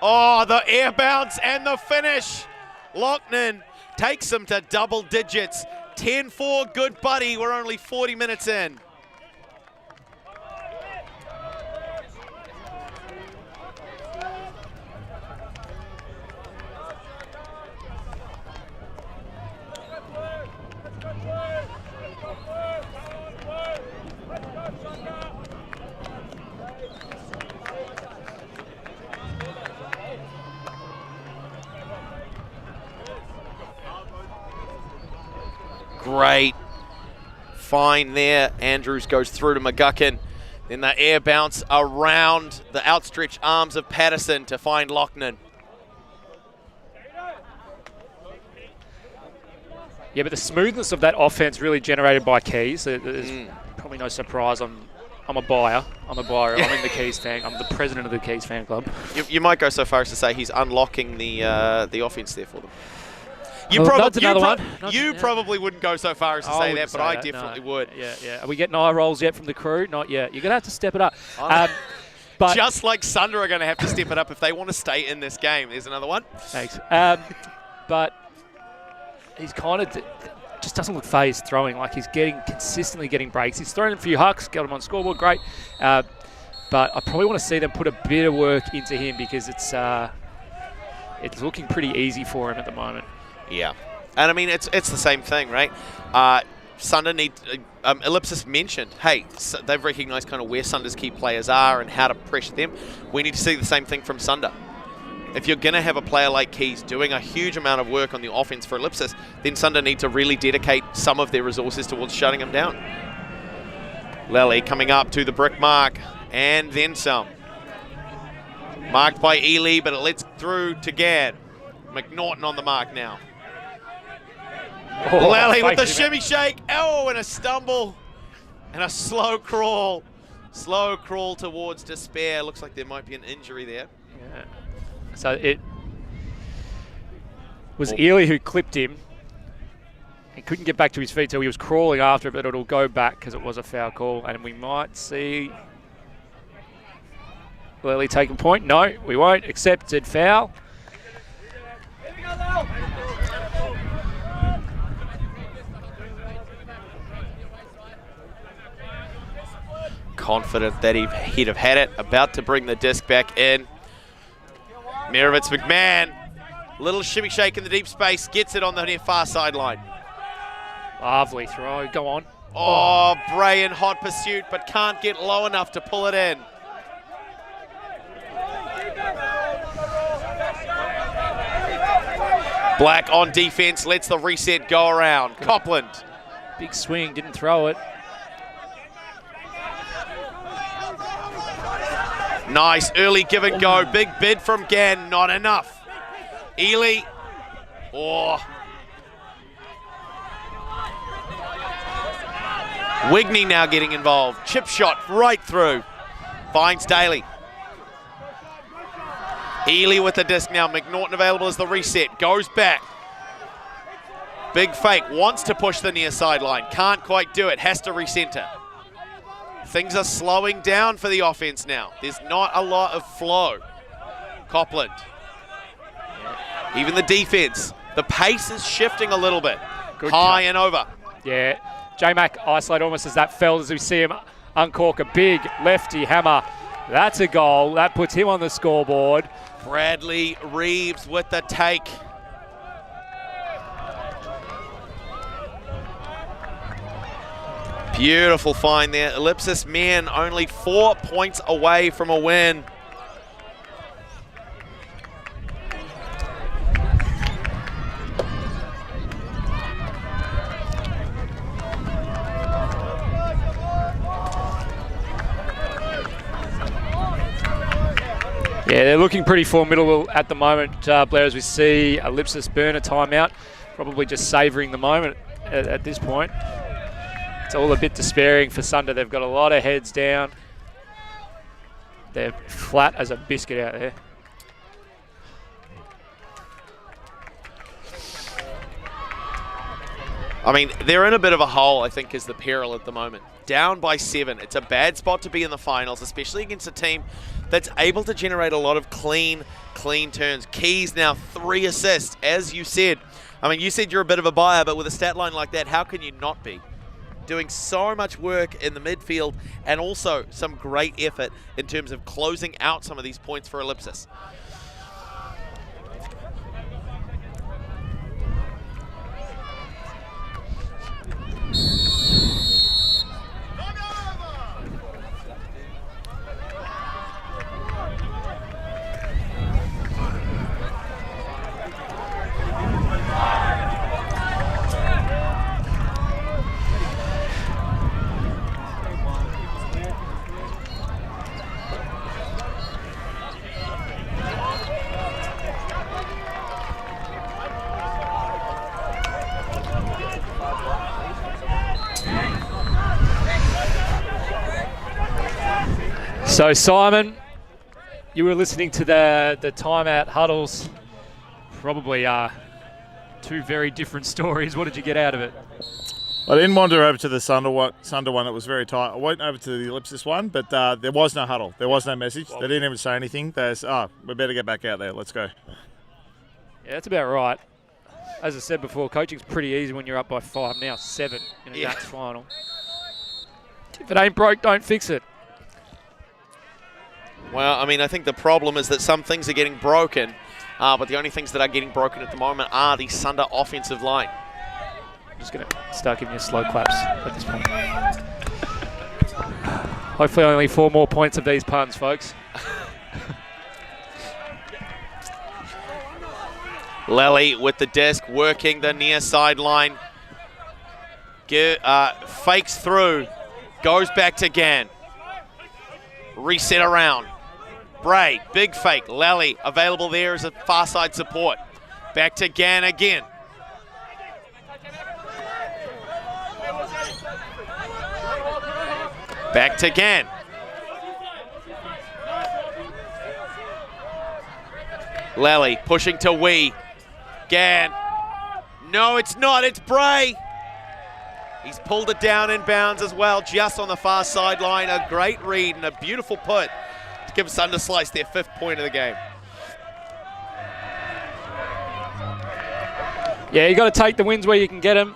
Oh, the air bounce and the finish. Lochnan takes him to double digits. 10-4, good buddy. We're only 40 minutes in. Great fine there. Andrews goes through to McGuckin. Then the air bounce around the outstretched arms of Patterson to find Lochnan. Yeah, but the smoothness of that offense really generated by Keys. There's probably no surprise. I'm a buyer. I'm in the Keys fan. I'm the president of the Keys fan club. You might go so far as to say he's unlocking the offense there for them. You probably wouldn't go so far as to say that, but I definitely would. Yeah. Are we getting eye rolls yet from the crew? Not yet. You're going to have to step it up. But just like Sunder are going to have to step it up if they want to stay in this game. There's another one. Thanks. But he's kind of just doesn't look phased throwing. Like he's consistently getting breaks. He's thrown a few hucks, got him on scoreboard, great. But I probably want to see them put a bit of work into him because it's looking pretty easy for him at the moment. Yeah, and I mean it's the same thing, right? Sunder Ellipsis mentioned, hey, so they've recognised kind of where Sunder's key players are and how to pressure them. We need to see the same thing from Sunder. If you're going to have a player like Keys doing a huge amount of work on the offense for Ellipsis, then Sunder need to really dedicate some of their resources towards shutting them down. Lally coming up to the brick mark, and then some. Marked by Ely, but it lets through to Gad. McNaughton on the mark now. Oh, Lally with the shimmy shake. Oh, and a stumble. And a slow crawl. Slow crawl towards despair. Looks like there might be an injury there. Yeah. So it was Ely who clipped him. He couldn't get back to his feet, so he was crawling after it, but it'll go back because it was a foul call. And we might see Lally take a point. No, we won't. Accepted foul. Confident that he'd have had it. About to bring the disc back in. Mirovitz McMahon. Little shimmy shake in the deep space. Gets it on the near far sideline. Lovely throw. Go on. Oh, Bray in hot pursuit, but can't get low enough to pull it in. Black on defense, lets the reset go around. Copland. Big swing, didn't throw it. Nice early give and go. Big bid from Gann, not enough. Ely. Oh. Wigney now getting involved. Chip shot right through. Finds Daly. Ely with the disc now. McNaughton available as the reset. Goes back. Big fake. Wants to push the near sideline. Can't quite do it. Has to recenter. Things are slowing down for the offense now. There's not a lot of flow. Copland. Even the defense. The pace is shifting a little bit. Good high cut. and over. Yeah. J-Mac isolated almost as that fell as we see him uncork a big lefty hammer. That's a goal. That puts him on the scoreboard. Bradley Reeves with the take. Beautiful find there. Ellipsis men only 4 points away from a win. Yeah, they're looking pretty formidable at the moment, Blair, as we see Ellipsis burn a timeout, probably just savouring the moment at this point. It's all a bit despairing for Sunder. They've got a lot of heads down. They're flat as a biscuit out there. I mean, they're in a bit of a hole, I think, is the peril at the moment. Down by 7. It's a bad spot to be in the finals, especially against a team that's able to generate a lot of clean turns. Keys now 3 assists, as you said. I mean, you said you're a bit of a buyer, but with a stat line like that, how can you not be? Doing so much work in the midfield and also some great effort in terms of closing out some of these points for Ellipsis. So Simon, you were listening to the timeout huddles. Probably 2 very different stories. What did you get out of it? I didn't wander over to the Sunder one. It was very tight. I went over to the Ellipsis one, but there was no huddle. There was no message. They didn't even say anything. They said, we better get back out there. Let's go. Yeah, that's about right. As I said before, coaching's pretty easy when you're up by 5, now 7 in a Nats final. If it ain't broke, don't fix it. Well, I mean, I think the problem is that some things are getting broken, but the only things that are getting broken at the moment are the Sunder offensive line. I'm just going to start giving you slow claps at this point. Hopefully only 4 more points of these puns, folks. Lally with the disc, working the near sideline. Fakes through, goes back to Gann. Reset around. Bray, big fake. Lally available there as a far side support. Back to Gann again. Back to Gann. Lally pushing to Wee. Gann. No, it's not. It's Bray. He's pulled it down in bounds as well, just on the far sideline. A great read and a beautiful put to give Sunder Slice their 5th point of the game. Yeah, you got to take the wins where you can get them.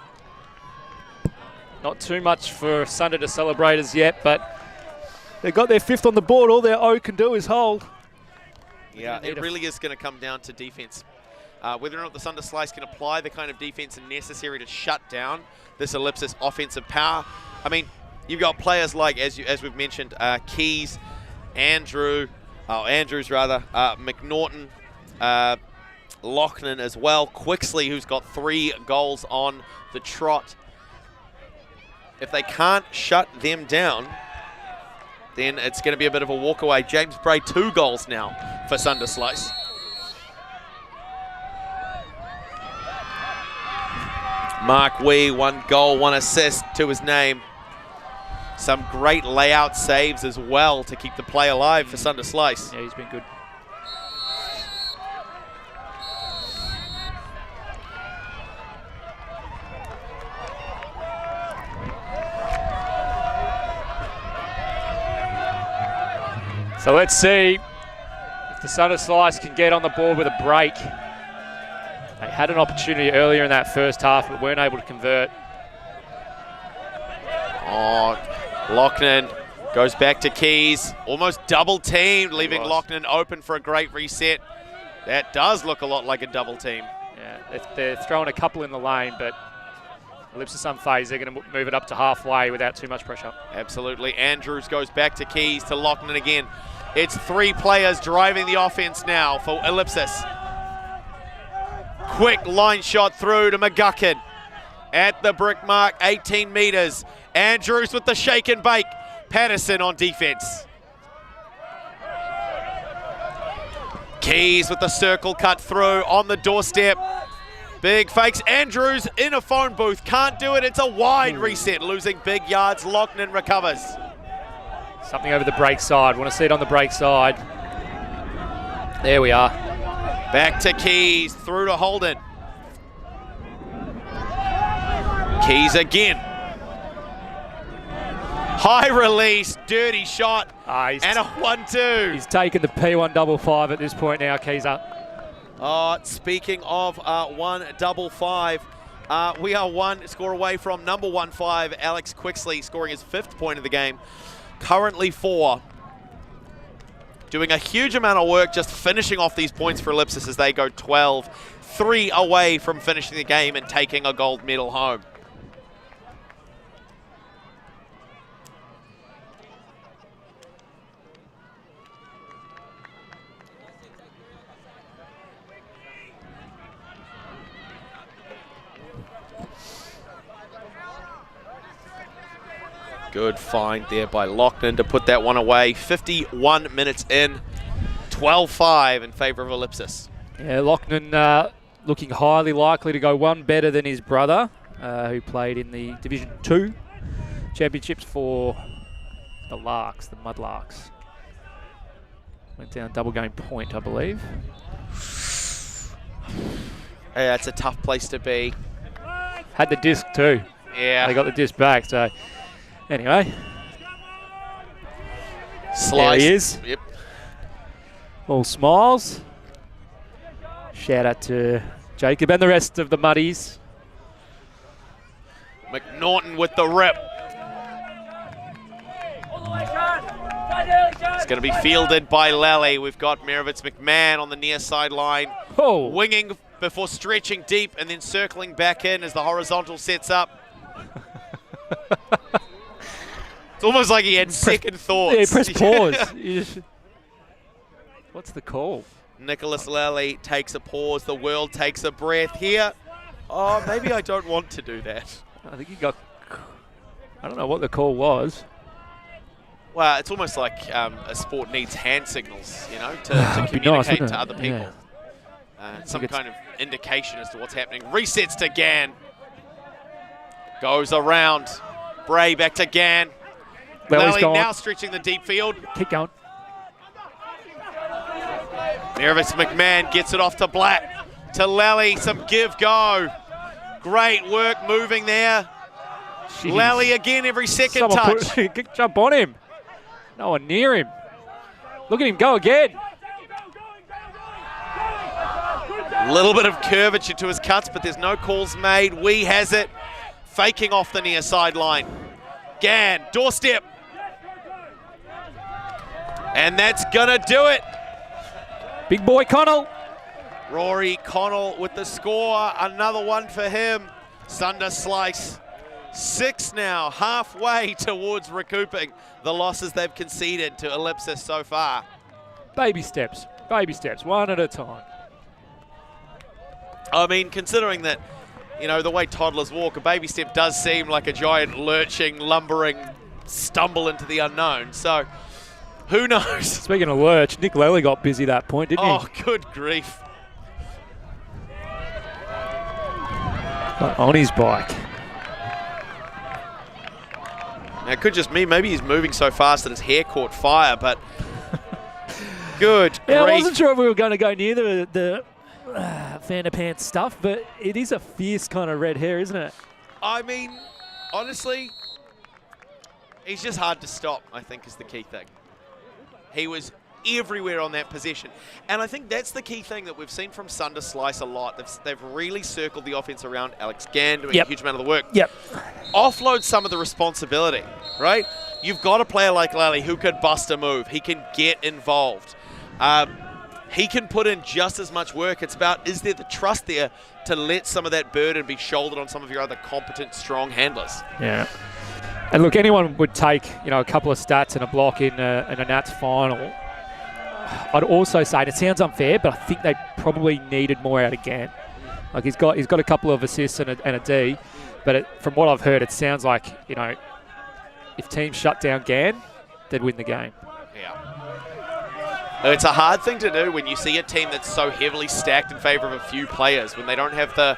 Not too much for Sunder to celebrate as yet, but they've got their 5th on the board. All their O can do is hold. Yeah, it really is going to come down to defense. Whether or not the Sunder Slice can apply the kind of defense necessary to shut down this Ellipsis offensive power. I mean, you've got players like, as we've mentioned, Keys, McNaughton, Lochnan as well, Quixley, who's got 3 goals on the trot. If they can't shut them down, then it's going to be a bit of a walk away. James Bray, 2 goals now for Sunder Slice. Mark Wee, 1 goal, 1 assist to his name. Some great layout saves as well to keep the play alive for Sunder Slice. Yeah, he's been good. So let's see if the Sunder Slice can get on the board with a break. They had an opportunity earlier in that first half, but weren't able to convert. Oh, Lochnan Goes back to Keys, almost double teamed, leaving Lochnan open for a great reset. That does look a lot like a double team. Yeah, they're throwing a couple in the lane, but Ellipsis unfazed. They're going to move it up to halfway without too much pressure. Absolutely. Andrews goes back to Keys to Lochnan again. It's 3 players driving the offense now for Ellipsis. Quick line shot through to McGuckin at the brick mark, 18 metres. Andrews with the shake and bake. Patterson on defense. Keys with the circle cut through on the doorstep. Big fakes. Andrews in a phone booth. Can't do it. It's a wide reset. Losing big yards. Lochnan recovers. Something over the break side. Want to see it on the break side. There we are. Back to Keys. Through to Holden. Keys again. High release, dirty shot, and a 1-2. He's taken the P155 at this point now, Keyser. Speaking of 155, we are 1 score away from number 15, Alex Quixley, scoring his 5th point of the game. Currently 4. Doing a huge amount of work just finishing off these points for Ellipsis as they go 12. 3 away from finishing the game and taking a gold medal home. Good find there by Lochnan to put that one away. 51 minutes in, 12-5 in favour of Ellipsis. Yeah, Lochnan looking highly likely to go one better than his brother, who played in the Division 2 championships for the Larks, the Mudlarks. Went down double game point, I believe. Yeah, it's a tough place to be. Had the disc too. Yeah. They got the disc back, so anyway. Slice. There he is. Yep. All smiles. Shout out to Jacob and the rest of the Muddies. McNaughton with the rip. It's going to be fielded by Lally. We've got Merovitz McMahon on the near sideline. Oh. Winging before stretching deep and then circling back in as the horizontal sets up. It's almost like he had second thoughts. Yeah, press pause. What's the call? Nicholas Lally takes a pause. The world takes a breath here. Oh, maybe I don't want to do that. I think he got... I don't know what the call was. Well, it's almost like a sport needs hand signals, you know, to communicate to other people. Yeah. Some kind of indication as to what's happening. Resets to Gann. Goes around. Bray back to Gann. Lally now stretching the deep field. Keep going. Merovitz McMahon gets it off to Black. To Lally, some give-go. Great work moving there. Jeez. Lally again every second touch. Jump on him. No one near him. Look at him go again. Little bit of curvature to his cuts, but there's no calls made. Wee has it. Faking off the near sideline. Gann, doorstep. And that's gonna do it. Big boy Connell. Rory Connell with the score. Another one for him. Sunder slice. 6 now, halfway towards recouping the losses they've conceded to Ellipsis so far. Baby steps, one at a time. I mean, considering that, you know, the way toddlers walk, a baby step does seem like a giant lurching, lumbering stumble into the unknown. So, who knows? Speaking of lurch, Nick Lely got busy that point, didn't he? Oh, good grief. On his bike. Now, it could just mean maybe he's moving so fast that his hair caught fire, but good grief. I wasn't sure if we were going to go near the Vanderpants stuff, but it is a fierce kind of red hair, isn't it? I mean, honestly, he's just hard to stop, I think, is the key thing. He was everywhere on that possession. And I think that's the key thing that we've seen from Sunder Slice a lot. They've really circled the offense around Alex Gann, doing a huge amount of the work. Yep. Offload some of the responsibility, right? you've got a player like Lally who could bust a move. He can get involved. He can put in just as much work. It's about, is there the trust there to let some of that burden be shouldered on some of your other competent, strong handlers? Yeah. And look, anyone would take, a couple of stats and a block in a Nats final. I'd also say, and it sounds unfair, but I think they probably needed more out of Gan. Like he's got a couple of assists and a D, but from what I've heard, it sounds like, if teams shut down Gan, they'd win the game. Yeah. It's a hard thing to do when you see a team that's so heavily stacked in favour of a few players, when they don't have they're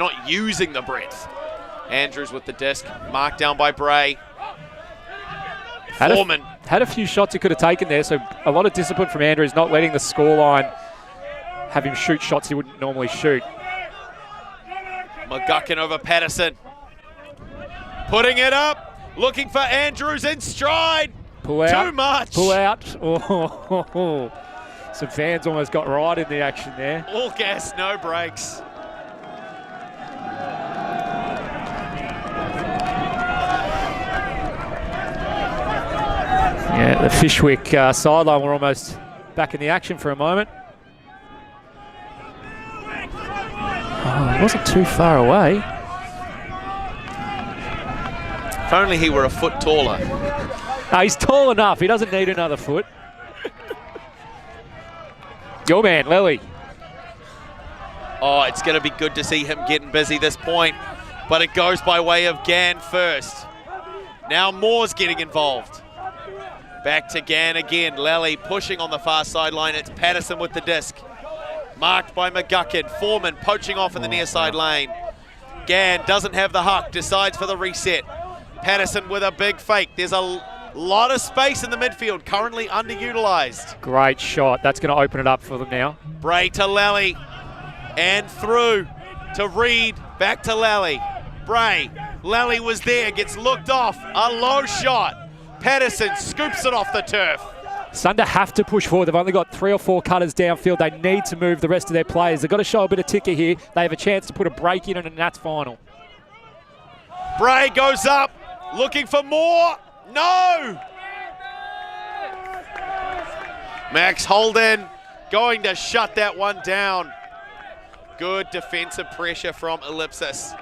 not using the breadth. Andrews with the disc, marked down by Bray. Foreman. Had a few shots he could have taken there, so a lot of discipline from Andrews, not letting the scoreline have him shoot shots he wouldn't normally shoot. McGuckin over Patterson. Putting it up, looking for Andrews in stride. Pull out. Too much. Pull out. Oh. Some fans almost got right in the action there. All gas, no brakes. Yeah, the Fishwick sideline, we're almost back in the action for a moment. Oh, it wasn't too far away. If only he were a foot taller. No, he's tall enough. He doesn't need another foot. Your man, Lily. Oh, it's going to be good to see him getting busy this point, but it goes by way of Gan first. Now Moore's getting involved. Back to Gan again. Lally pushing on the far sideline. It's Patterson with the disc. Marked by McGuckin. Foreman poaching off in the near side lane. Gan doesn't have the huck. Decides for the reset. Patterson with a big fake. There's a lot of space in the midfield. Currently underutilized. Great shot. That's going to open it up for them now. Bray to Lally. And through to Reed. Back to Lally. Bray. Lally was there. Gets looked off. A low shot. Patterson scoops it off the turf. Sunder have to push forward. They've only got 3 or 4 cutters downfield. They need to move the rest of their players. They've got to show a bit of ticker here. They have a chance to put a break in a Nats final. Bray goes up, looking for more. No! Max Holden going to shut that one down. Good defensive pressure from Ellipsis.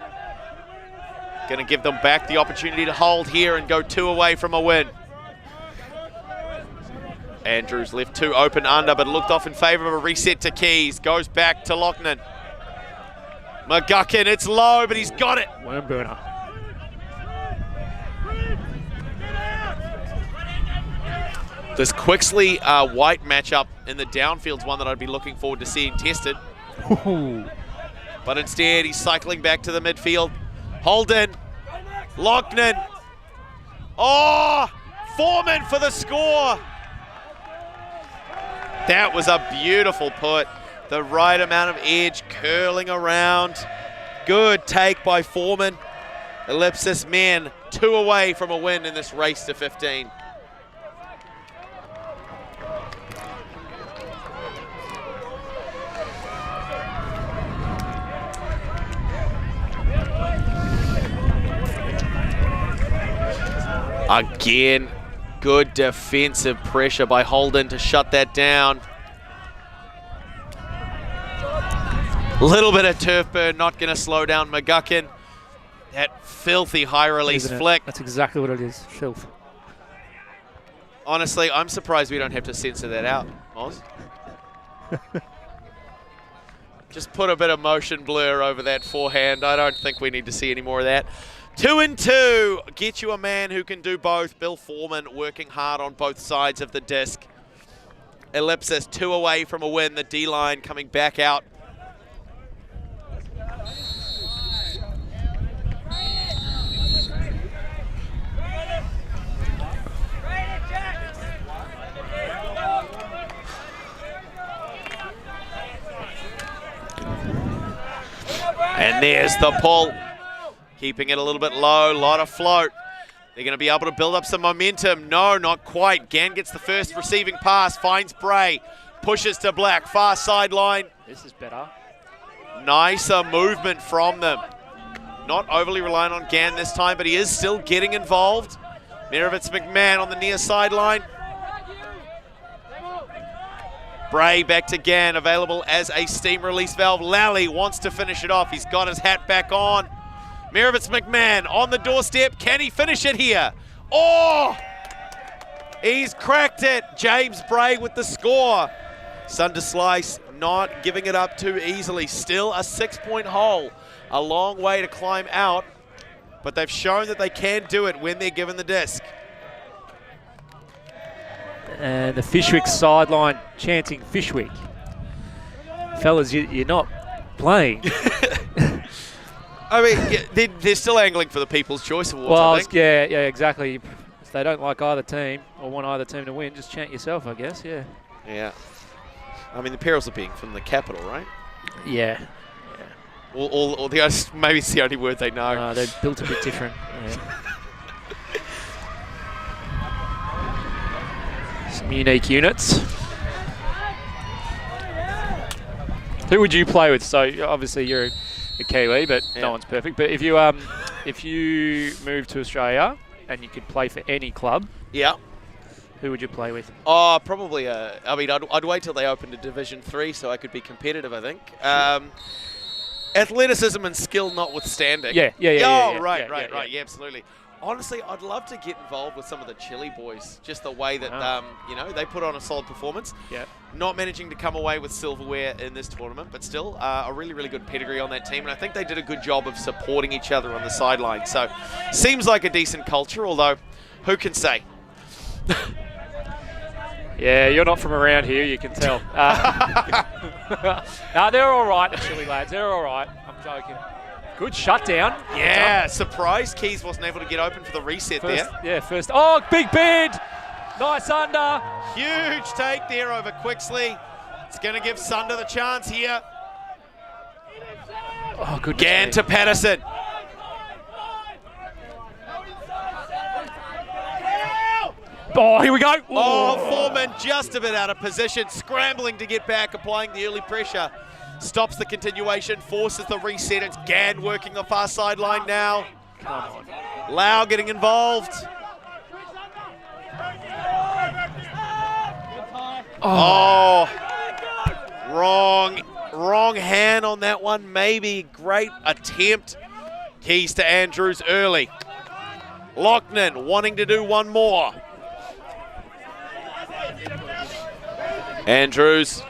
Going to give them back the opportunity to hold here and go 2 away from a win. Andrews left 2 open under, but looked off in favour of a reset to Keys. Goes back to Lochnan. McGuckin, it's low, but he's got it. Worm burner. This Quixley White matchup in the downfield's one that I'd be looking forward to seeing tested. But instead, he's cycling back to the midfield. Holden, Lochnan. Oh, Foreman for the score. That was a beautiful put. The right amount of edge curling around. Good take by Foreman. Ellipsis men 2 away from a win in this race to 15. Again, good defensive pressure by Holden to shut that down. Little bit of turf burn, not going to slow down McGuckin. That filthy high release flick. That's exactly what it is, filth. Honestly, I'm surprised we don't have to censor that out, Oz. Just put a bit of motion blur over that forehand. I don't think we need to see any more of that. 2 and 2. Get you a man who can do both. Bill Foreman working hard on both sides of the disc. Ellipsis 2 away from a win. The D-line coming back out. And there's the pull. Keeping it a little bit low, a lot of float. They're going to be able to build up some momentum. No, not quite. Gan gets the first receiving pass, finds Bray, pushes to Black, far sideline. This is better. Nicer movement from them. Not overly reliant on Gan this time, but he is still getting involved. Mirovitz McMahon on the near sideline. Bray back to Gann, available as a steam release valve. Lally wants to finish it off. He's got his hat back on. Mirovitz McMahon on the doorstep. Can he finish it here? Oh! He's cracked it. James Bray with the score. Sunder Slice not giving it up too easily. Still a 6-point hole. A long way to climb out, but they've shown that they can do it when they're given the disc. And the Fishwick sideline chanting Fishwick. Fellas, you're not playing. I mean, they're still angling for the People's Choice Awards, Well, I think. yeah, exactly. If they don't like either team or want either team to win, just chant yourself, I guess, yeah. Yeah. I mean, the perils of being from the capital, right? Yeah. Or maybe it's the only word they know. They're built a bit different. Yeah. Some unique units. Who would you play with? So obviously you're a Kiwi, but no one's perfect. But if you move to Australia and you could play for any club, who would you play with? Oh, probably. I mean, I'd wait till they opened to Division 3 so I could be competitive, I think. Athleticism and skill notwithstanding. Yeah. Right. Yeah, absolutely. Honestly, I'd love to get involved with some of the Chile boys. Just the way that, they put on a solid performance. Yeah. Not managing to come away with silverware in this tournament, but still a really, really good pedigree on that team. And I think they did a good job of supporting each other on the sideline. So, seems like a decent culture, although, who can say? Yeah, you're not from around here, you can tell. No, they're all right, the Chile lads. They're all right. I'm joking. Good shutdown. Yeah, surprise. Keys wasn't able to get open for the reset there. Yeah, first. Oh, big bend. Nice under. Huge take there over Quixley. It's going to give Sunder the chance here. Oh, good. Gann to Patterson. Oh, here we go. Oh, Foreman just a bit out of position, scrambling to get back, applying the early pressure. Stops the continuation, forces the reset. It's Gann working the far sideline now. Come on. Lau getting involved. Oh, wrong hand on that one. Maybe great attempt. Keys to Andrews early. Lochnan wanting to do one more. Andrews.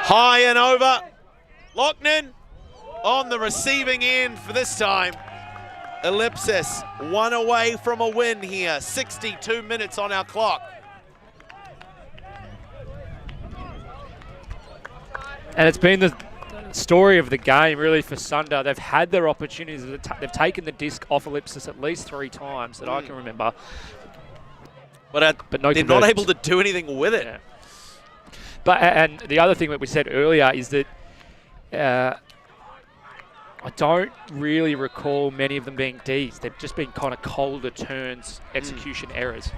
High and over. Lochnan on the receiving end for this time. Ellipsis, one away from a win here. 62 minutes on our clock. And it's been the story of the game, really, for Sunder. They've had their opportunities. They've taken the disc off Ellipsis at least 3 times that I can remember. But no they're not able to do anything with it. Yeah. And the other thing that we said earlier is that I don't really recall many of them being Ds. They've just been kind of colder turns, execution errors.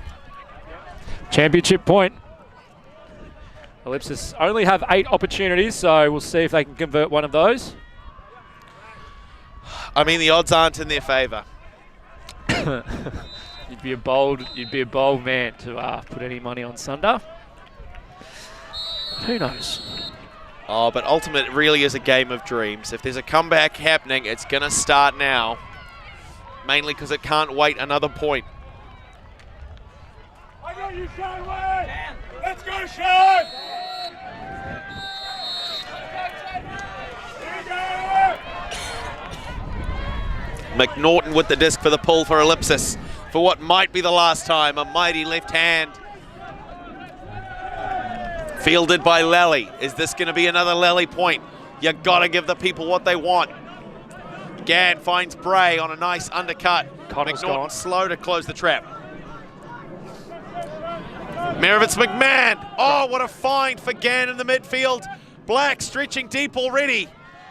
Championship point. Ellipsis only have 8 opportunities, so we'll see if they can convert one of those. I mean, the odds aren't in their favour. You'd be a bold man to put any money on Sunder. Who knows? Oh, but ultimate really is a game of dreams. If there's a comeback happening, it's going to start now. Mainly because it can't wait another point. I got you, Sean. Let's go, Sean! McNaughton with the disc for the pull for Ellipsis. For what might be the last time, a mighty left hand. Fielded by Lally. Is this going to be another Lally point? You got to give the people what they want. Gann finds Bray on a nice undercut. McNaughton slow to close the trap. Mirovitz McMahon. Oh, what a find for Gann in the midfield. Black stretching deep already.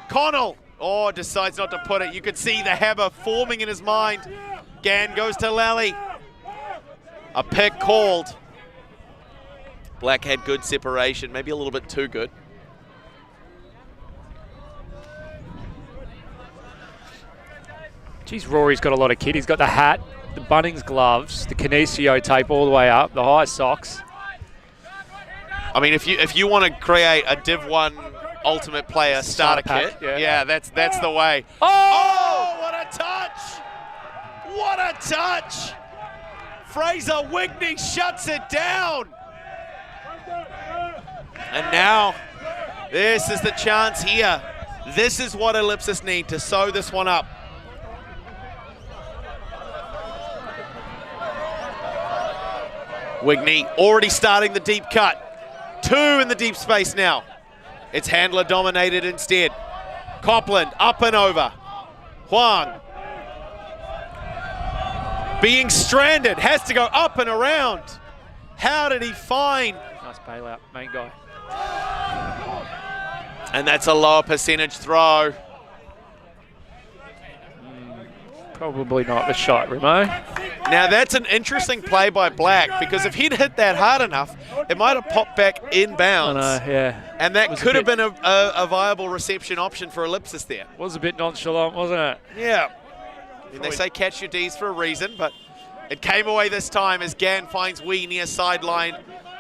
Connell. Oh, decides not to put it. You could see the hammer forming in his mind. Gann goes to Lally. A pick called. Black had good separation, maybe a little bit too good. Geez, Rory's got a lot of kit. He's got the hat, the Bunnings gloves, the Kinesio tape all the way up, the high socks. I mean, if you want to create a Div 1 Ultimate Player starter kit, yeah, that's the way. Oh, what a touch! What a touch! Fraser Wigney shuts it down. And now, this is the chance here. This is what Ellipsis need to sew this one up. Wigney already starting the deep cut. 2 in the deep space now. It's handler dominated instead. Copland up and over. Huang. Being stranded, has to go up and around. How did he find? Nice bailout, main guy. And that's a lower percentage throw. Probably not the shot, Remo. Now that's an interesting play by Black, because if he'd hit that hard enough, it might have popped back inbounds. I know, yeah. And that could have been a viable reception option for Ellipsis there. Was a bit nonchalant, wasn't it? Yeah. And they say catch your Ds for a reason, but it came away this time as Gann finds Wee near sideline.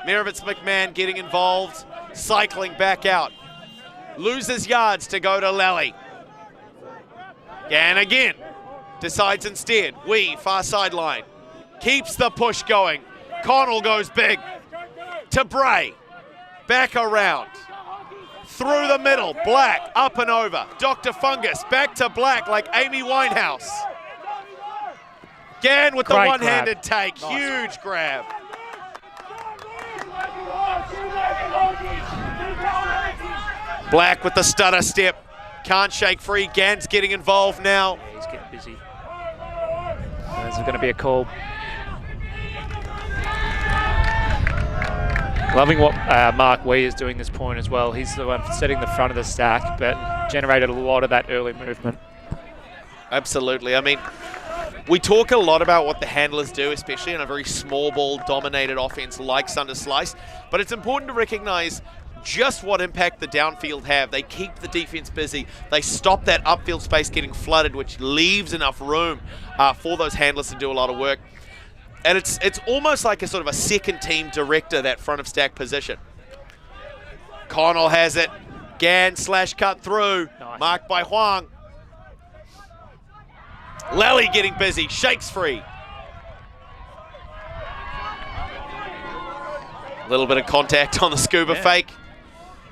Merovitz McMahon getting involved, cycling back out. Loses yards to go to Lally. Gann again. Decides instead, Wee, far sideline. Keeps the push going. Connell goes big. To Bray. Back around. Through the middle. Black, up and over. Dr. Fungus, back to Black like Amy Winehouse. Gann with the Great one-handed grab. take. Huge grab. Black with the stutter step. Can't shake free. Gann's getting involved now. Yeah, he's getting busy. There's going to be a call. Loving what Mark Wee is doing this point as well. He's the one setting the front of the stack, but generated a lot of that early movement. Absolutely. I mean, we talk a lot about what the handlers do, especially in a very small ball dominated offense like Sunder Slice, but it's important to recognize just what impact the downfield have. They keep the defense busy. They stop that upfield space getting flooded, which leaves enough room for those handlers to do a lot of work. And it's almost like a sort of a second team director, that front of stack position. Connell has it. Gann slash cut through. Nice. Marked by Huang. Lally getting busy. Shakes free. A little bit of contact on the scuba fake.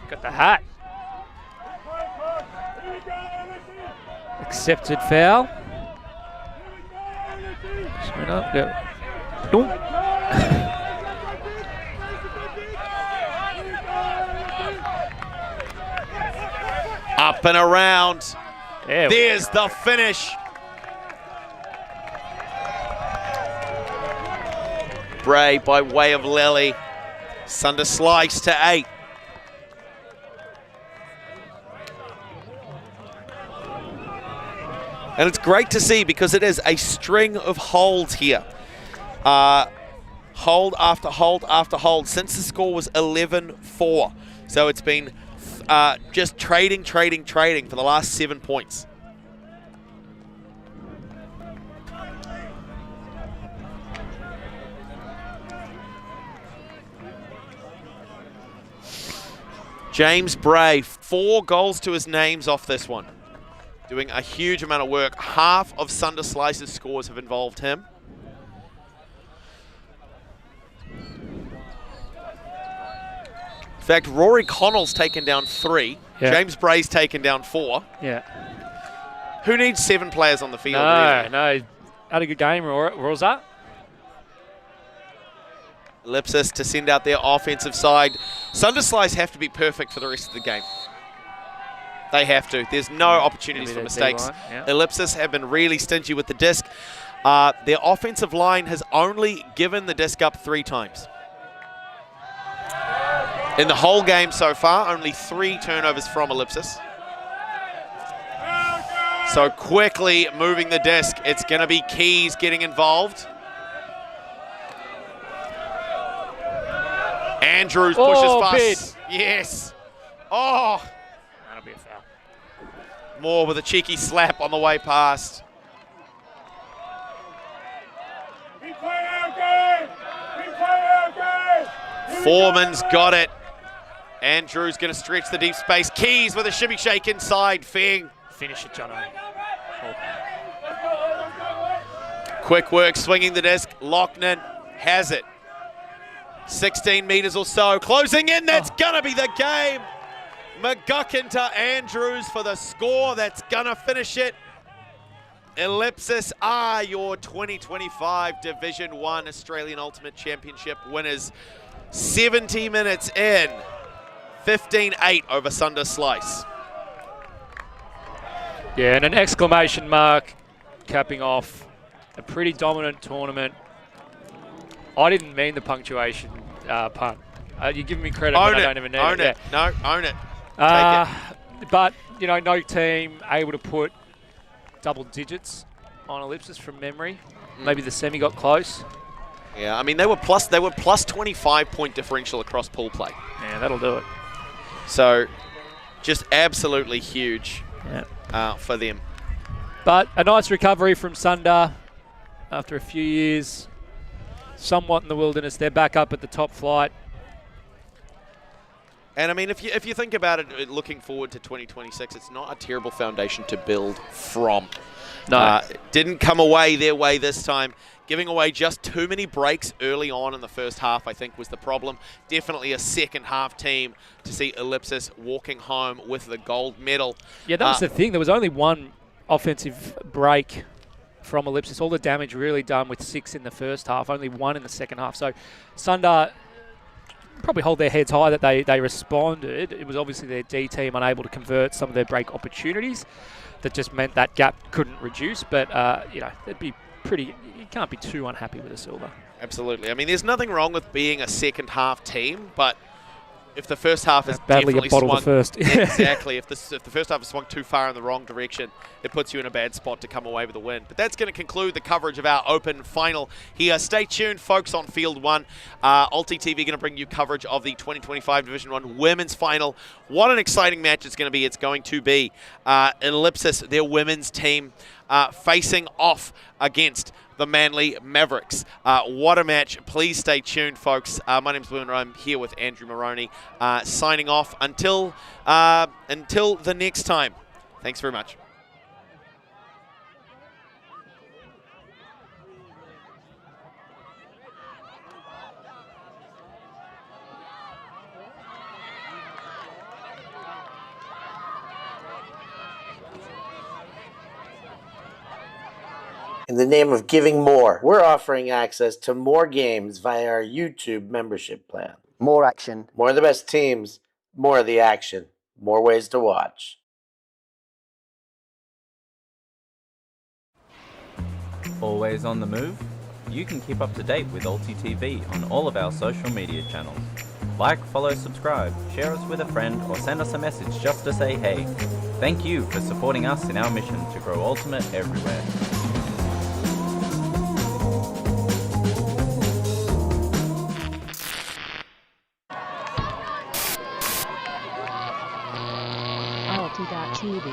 Got the hat. Accepted foul. Straight up, yeah. Nope. Up and around. There's the finish. Bray by way of Lally. Sunder Slice to 8. And it's great to see because it is a string of holds here. Hold after hold after hold since the score was 11-4. So it's been just trading for the last 7 points. James Bray, 4 goals to his names off this one. Doing a huge amount of work. Half of Sunder Slice's scores have involved him. In fact, Rory Connell's taken down 3. Yeah. James Bray's taken down 4. Yeah. Who needs 7 players on the field? No, really? no. Had a good game, Rosa. Ellipsis to send out their offensive side. Sunder Slice have to be perfect for the rest of the game. They have to. There's no opportunities for mistakes. Yeah. Ellipsis have been really stingy with the disc. Their offensive line has only given the disc up 3 times. In the whole game so far, only 3 turnovers from Ellipsis. So quickly moving the disc. It's going to be Keys getting involved. Andrews pushes fast. Yes. Oh. That'll be a foul. Moore with a cheeky slap on the way past. Foreman's got it. Andrews going to stretch the deep space. Keys with a shimmy shake inside. Feng. Finish it, Jono. Quick work, swinging the disc. Lochner has it. 16 metres or so. Closing in. That's going to be the game. McGuckin to Andrews for the score. That's going to finish it. Ellipsis are your 2025 Division 1 Australian Ultimate Championship winners. 70 minutes in. 15-8 over Sunder Slice. Yeah, and an exclamation mark capping off a pretty dominant tournament. I didn't mean the punctuation pun. You're giving me credit when I don't even need own it. it. No, own it. But, you know, no team able to put double digits on Ellipsis from memory. Maybe the semi got close. Yeah, I mean, they were plus 25-point differential across pool play. Yeah, that'll do it. So, just absolutely huge Yeah. for them. But a nice recovery from Sunder after a few years, somewhat in the wilderness. They're back up at the top flight. And I mean, if you think about it, looking forward to 2026, it's not a terrible foundation to build from. No. Didn't come away their way this time. Giving away just too many breaks early on in the first half, I think, was the problem. Definitely a second half team to see Ellipsis walking home with the gold medal. Yeah, that was the thing. There was only one offensive break from Ellipsis. All the damage really done with 6 in the first half, only 1 in the second half. So Sunder probably hold their heads high that they responded. It was obviously their D team unable to convert some of their break opportunities. That just meant that gap couldn't reduce. But, you know, it'd be pretty, you can't be too unhappy with a silver. Absolutely. I mean, there's nothing wrong with being a second half team, but if the first half is badly definitely bottled swung, the first. exactly. If the first half is swung too far in the wrong direction, it puts you in a bad spot to come away with a win. But that's going to conclude the coverage of our Open final here. Stay tuned, folks, on Field 1. ULTI.TV going to bring you coverage of the 2025 Division 1 Women's Final. What an exciting match it's going to be. It's going to be Ellipsis, their women's team, facing off against the Manly Mavericks. What a match. Please stay tuned, folks. My name's Willem Garnier. I'm here with Andrew Moroney, signing off until the next time. Thanks very much. In the name of giving more, we're offering access to more games via our YouTube membership plan. More action. More of the best teams, more of the action, more ways to watch. Always on the move? You can keep up to date with ULTI.TV on all of our social media channels. Like, follow, subscribe, share us with a friend, or send us a message just to say hey. Thank you for supporting us in our mission to grow Ultimate everywhere. ULTI.TV.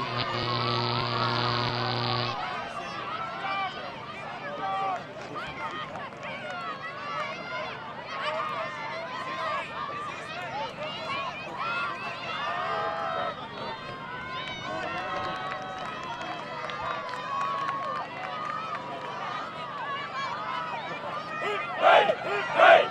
Hey!